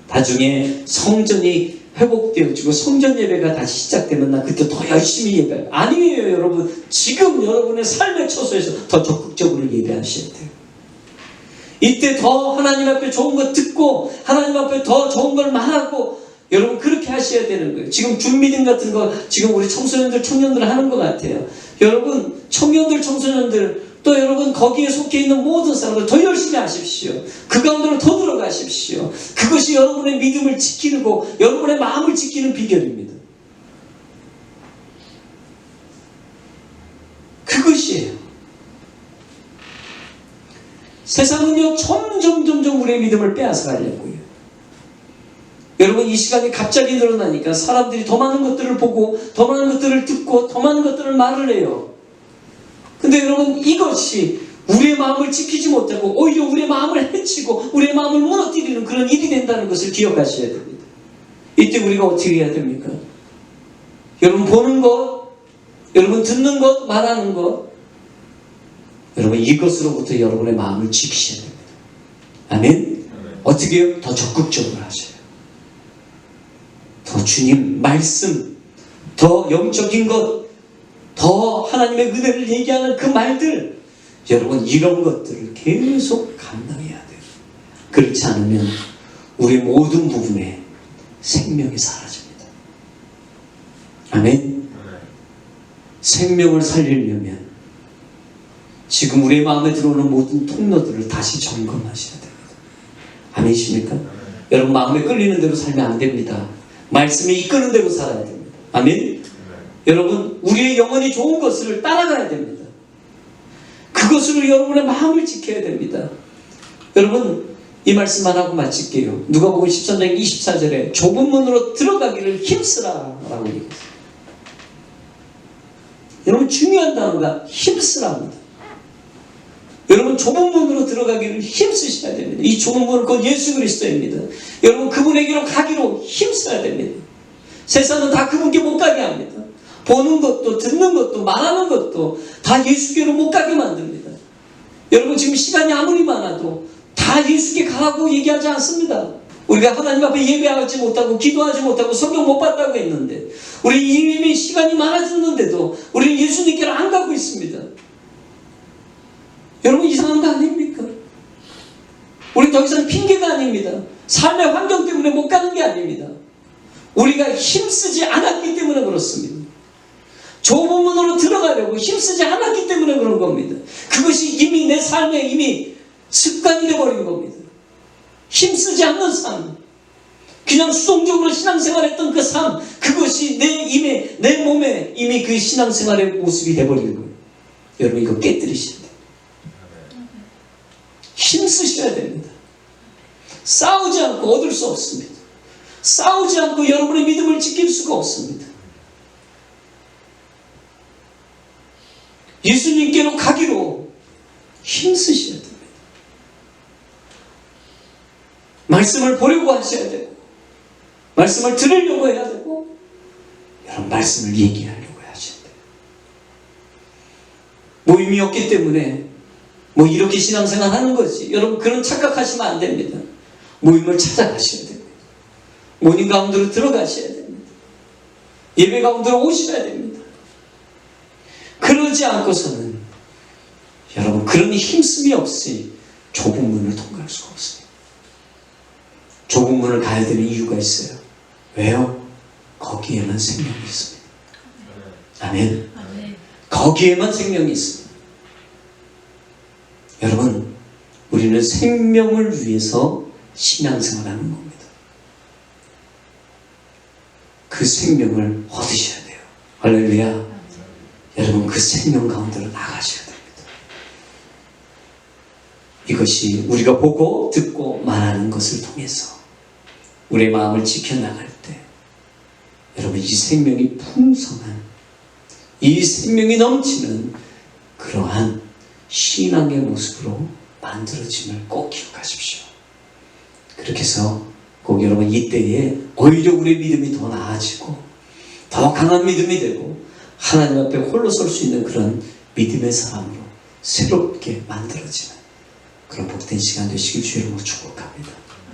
Speaker 1: 나중에 성전이 회복되어지고 성전 예배가 다시 시작되면 나 그때 더 열심히 예배해요. 아니에요 여러분. 지금 여러분의 삶의 처소에서 더 적극적으로 예배하셔야 돼요. 이때 더 하나님 앞에 좋은 거 듣고 하나님 앞에 더 좋은 걸 말하고 여러분 그렇게 하셔야 되는 거예요. 지금 줌미팅 같은 거 지금 우리 청소년들, 청년들 하는 것 같아요. 여러분 청년들, 청소년들 또 여러분 거기에 속해 있는 모든 사람들 더 열심히 하십시오. 그 가운데로 더 들어가십시오. 그것이 여러분의 믿음을 지키고 여러분의 마음을 지키는 비결입니다. 그것이에요. 세상은요 점점 우리의 믿음을 빼앗아 가려고요. 여러분 이 시간이 갑자기 늘어나니까 사람들이 더 많은 것들을 보고 더 많은 것들을 듣고 더 많은 것들을 말을 해요. 근데 여러분 이것이 우리의 마음을 지키지 못하고 오히려 우리의 마음을 해치고 우리의 마음을 무너뜨리는 그런 일이 된다는 것을 기억하셔야 됩니다. 이때 우리가 어떻게 해야 됩니까? 여러분 보는 것, 여러분 듣는 것, 말하는 것, 여러분 이것으로부터 여러분의 마음을 지키셔야 됩니다. 아멘? 어떻게 해요? 더 적극적으로 하셔요. 더 주님 말씀, 더 영적인 것, 더 하나님의 은혜를 얘기하는 그 말들, 여러분 이런 것들을 계속 감당해야 돼요. 그렇지 않으면 우리 모든 부분에 생명이 사라집니다. 아멘? 생명을 살리려면 지금 우리의 마음에 들어오는 모든 통로들을 다시 점검하셔야 됩니다. 아멘이십니까? 여러분 마음에 끌리는 대로 살면 안 됩니다. 말씀이 이끄는 대로 살아야 됩니다. 아멘? 여러분 우리의 영혼이 좋은 것을 따라가야 됩니다. 그것으로 여러분의 마음을 지켜야 됩니다. 여러분 이 말씀만 하고 마칠게요. 누가복음 13장 24절에 좁은 문으로 들어가기를 힘쓰라 라고 얘기했어요. 여러분 중요한 단어가 힘쓰라입니다. 여러분 좁은 문으로 들어가기를 힘쓰셔야 됩니다. 이 좁은 문은 곧 예수 그리스도입니다. 여러분 그분에게로 가기로 힘써야 됩니다. 세상은 다 그분께 못 가게 합니다. 보는 것도 듣는 것도 말하는 것도 다 예수께로 못 가게 만듭니다. 여러분 지금 시간이 아무리 많아도 다 예수께 가라고 얘기하지 않습니다. 우리가 하나님 앞에 예배하지 못하고 기도하지 못하고 성경 못 봤다고 했는데 우리 이미 시간이 많아졌는데도 우리는 예수님께로 안 가고 있습니다. 여러분 이상한 거 아닙니까? 우리 더 이상 핑계가 아닙니다. 삶의 환경 때문에 못 가는 게 아닙니다. 우리가 힘쓰지 않았기 때문에 그렇습니다. 좁은 문으로 들어가려고 힘쓰지 않았기 때문에 그런 겁니다. 그것이 이미 내 삶에 이미 습관이 되어버린 겁니다. 힘쓰지 않는 삶, 그냥 수동적으로 신앙생활했던 그 삶, 그것이 내 몸에 이미 그 신앙생활의 모습이 되어버린 거예요. 여러분 이거 깨뜨리셔야 돼요. 힘쓰셔야 됩니다. 싸우지 않고 얻을 수 없습니다. 싸우지 않고 여러분의 믿음을 지킬 수가 없습니다. 예수님께로 가기로 힘쓰셔야 됩니다. 말씀을 보려고 하셔야 되고 말씀을 들으려고 해야 되고 여러분 말씀을 얘기하려고 하셔야 돼요. 모임이 없기 때문에 뭐 이렇게 신앙생활 하는 거지. 여러분 그런 착각하시면 안 됩니다. 모임을 찾아가셔야 됩니다. 모임 가운데로 들어가셔야 됩니다. 예배 가운데로 오셔야 됩니다. 그러지 않고서는 여러분 그런 힘씀이 없이 좁은 문을 통과할 수가 없습니다. 좁은 문을 가야 되는 이유가 있어요. 왜요? 거기에만 생명이 있습니다. 아멘. 거기에만 생명이 있습니다. 여러분 우리는 생명을 위해서 신앙생활하는 겁니다. 그 생명을 얻으셔야 돼요. 할렐루야. 여러분 그 생명 가운데로 나가셔야 됩니다. 이것이 우리가 보고 듣고 말하는 것을 통해서 우리의 마음을 지켜나갈 때 여러분 이 생명이 풍성한 이 생명이 넘치는 그러한 신앙의 모습으로 만들어짐을 꼭 기억하십시오. 그렇게 해서 꼭 여러분 이때에 오히려 우리의 믿음이 더 나아지고 더 강한 믿음이 되고 하나님 앞에 홀로 설 수 있는 그런 믿음의 사람으로 새롭게 만들어지는 그런 복된 시간 되시길 주의 이름으로 축복합니다.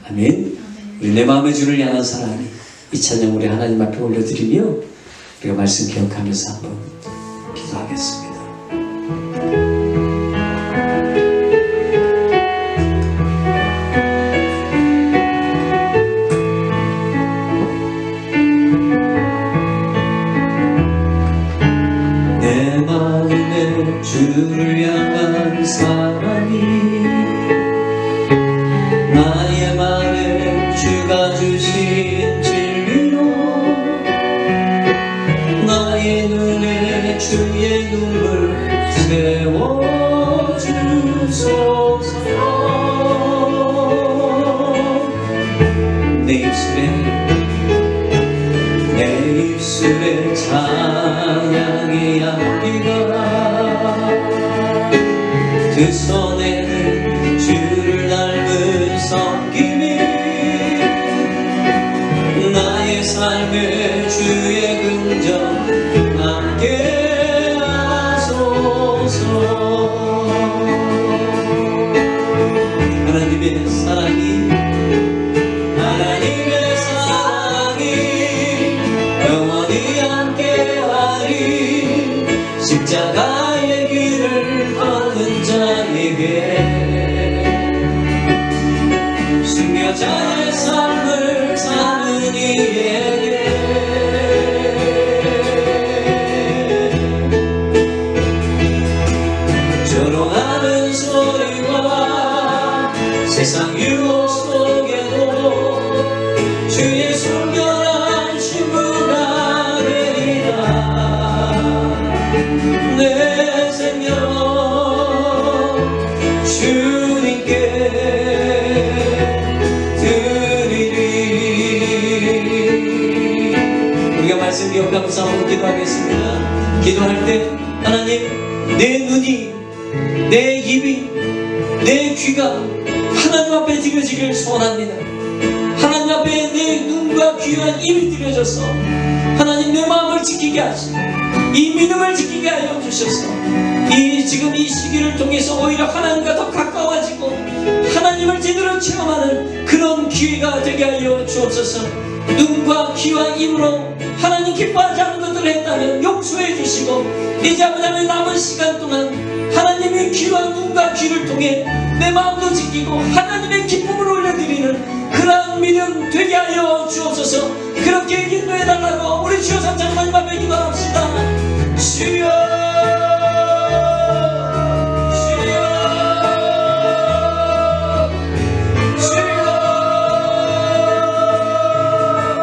Speaker 1: 아멘. 우리 내 마음의 주를 향한 사랑이 이 찬양 우리 하나님 앞에 올려드리며 우리가 말씀 기억하면서 한번 기도하겠습니다. 주를 향한 사랑이 나의 말에 주가 주신 진리로 나의 눈에 주의 눈물 세워주소서. 내 입술에 찬양의 향기가 그 손에는 주를 닮은 섬김이 나의 삶에 주의 긍정 함께 하소서. 하나님의 사랑이 영원히 함께하리. 십자가의 길을 걷는 자에게 순교자의 삶을 사는 이에게 조롱하는 소리와 세상 유혹 속에도 주의 순결한 신부가 되리라. 내 생명 주님께 드리리. 우리가 말씀 기억하면서 한번 기도하겠습니다. 기도할 때 하나님, 내 눈이, 내 입이, 내 귀가 하나님 앞에 드려지길 소원합니다. 하나님 앞에 내 눈과 귀와 입이 드려져서 하나님 내 마음을 지키게 하시고 이 믿음을 지키게 하여 주셔서 지금 이 시기를 통해서 오히려 하나님과 더 가까워지고 하나님을 제대로 체험하는 그런 기회가 되게 하여 주옵소서. 눈과 귀와 입으로 하나님 기뻐하지 않는 것들을 했다면 용서해 주시고 이제 아버지 하나님 남은 시간 동안 하나님의 귀와 눈과 귀를 통해 내 마음도 지키고 하나님의 기쁨을 올려드리는 그러한 믿음 되게 하여 주옵소서. 그렇게 기도해달라고 우리 주여 삼창 하나님 앞에 기도합시다. 주여 주여 주여.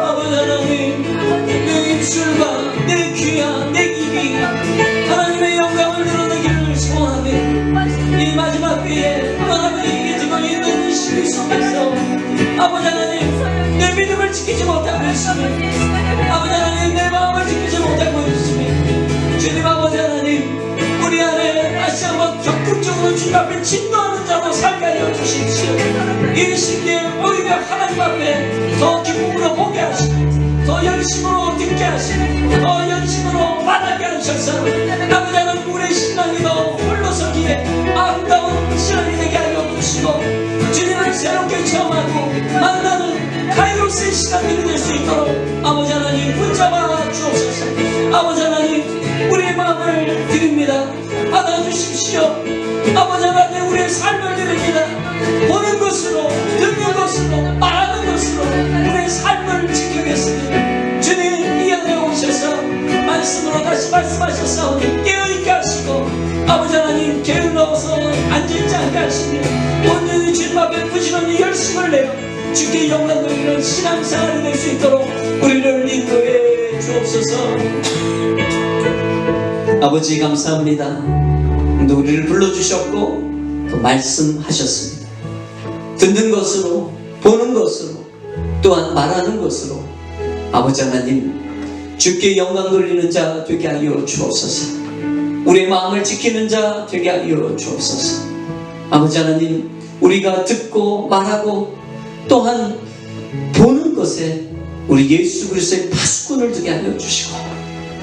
Speaker 1: 아버지 하나님, 내 입술과 내 귀와 내 입이 하나님의 영광을 드러내기를 소원하며 이 마지막 때에 하나님이 지고 있는 이 시기 속에서 아버지 하나님, 내 믿음을 지키지 못하고 있으며 아버지 하나님, 내 마음을 지키지 못하고 있으며 주님 아버지 하나님, 우리 안에 다시 한번 적극적으로 주님 앞에 진도하는 자로 살게 하여 주십시오. 이 시기에 오히려 하나님 앞에 더 기쁨으로 보게 하시고 더 열심으로 듣게 하시고 더 열심으로 만나게 하셔서 아버지 하나님, 우리의 신앙이 더 홀로서기에 아름다운 신앙이 되게 하여 주시고 주님을 새롭게 체험하고 만나는 카이로스의 시간들이 될 수 있도록 아버지 하나님 붙잡아 주옵소서. 아버지 하나님, 우리의 마음을 드립니다. 받아주십시오. 아버지 하나님, 우리의 삶을 드립니다. 보는 것으로, 듣는 것으로, 말하는 것으로 우리의 삶을 지키겠습니다. 주님, 이 안에 오셔서 말씀으로 다시 말씀하셨사오니 깨어있게 하시고 아버지 하나님, 게을러서 앉아있지 않게 하시며 온전히 주님 앞에 부지런히 열심을 내어 주께 영광 돌리는 신앙생활이 될 수 있도록 우리를 인도해 주옵소서. 아버지 감사합니다. 우리를 불러주셨고 또 말씀하셨습니다. 듣는 것으로, 보는 것으로, 또한 말하는 것으로 아버지 하나님, 주께 영광 돌리는 자 되게 하여 주옵소서. 우리의 마음을 지키는 자 되게 하여 주옵소서. 아버지 하나님, 우리가 듣고 말하고 또한 보는 것에 우리 예수 그리스도의 파수꾼을 되게 하여 주시고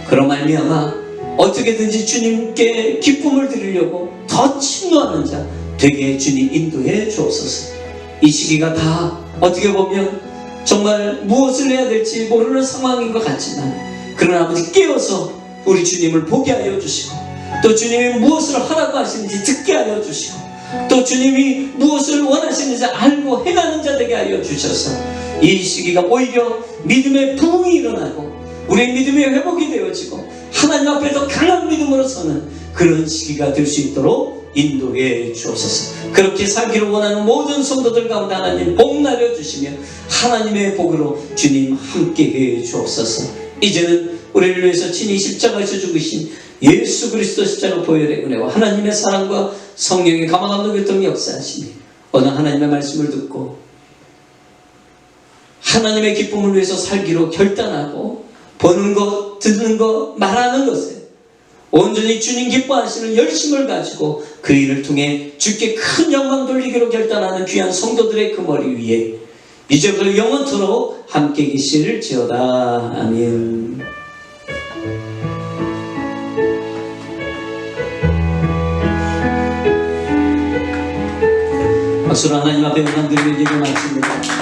Speaker 1: 그런 말미암아 어떻게든지 주님께 기쁨을 드리려고 더 침노하는 자 되게 주님 인도해 주옵소서. 이 시기가 다 어떻게 보면 정말 무엇을 해야 될지 모르는 상황인 것 같지만 그러나 아버지 깨어서 우리 주님을 보게 하여 주시고 또 주님이 무엇을 하라고 하시는지 듣게 하여 주시고 또 주님이 무엇을 원하시는지 알고 행하는 자 되게 하여 주셔서 이 시기가 오히려 믿음의 부흥이 일어나고 우리의 믿음의 회복이 되어지고 하나님 앞에 더 강한 믿음으로 서는 그런 시기가 될 수 있도록 인도해 주옵소서. 그렇게 살기를 원하는 모든 성도들 가운데 하나님 복 내려주시며 하나님의 복으로 주님 함께해 주옵소서. 이제는 우리를 위해서 친히 십자가에서 죽으신 예수 그리스도 십자가 보혈의 은혜와 하나님의 사랑과 성령의 감화감동 교통 역사하시니 오늘 하나님의 말씀을 듣고 하나님의 기쁨을 위해서 살기로 결단하고 보는 것, 듣는 것, 말하는 것에 온전히 주님 기뻐하시는 열심을 가지고 그 일을 통해 주께 큰 영광 돌리기로 결단하는 귀한 성도들의 그 머리 위에 이제부터 영원토록 함께 계실지어다. 아멘. 박수로 하나님 앞에 영광 드리며 예배 마칩니다.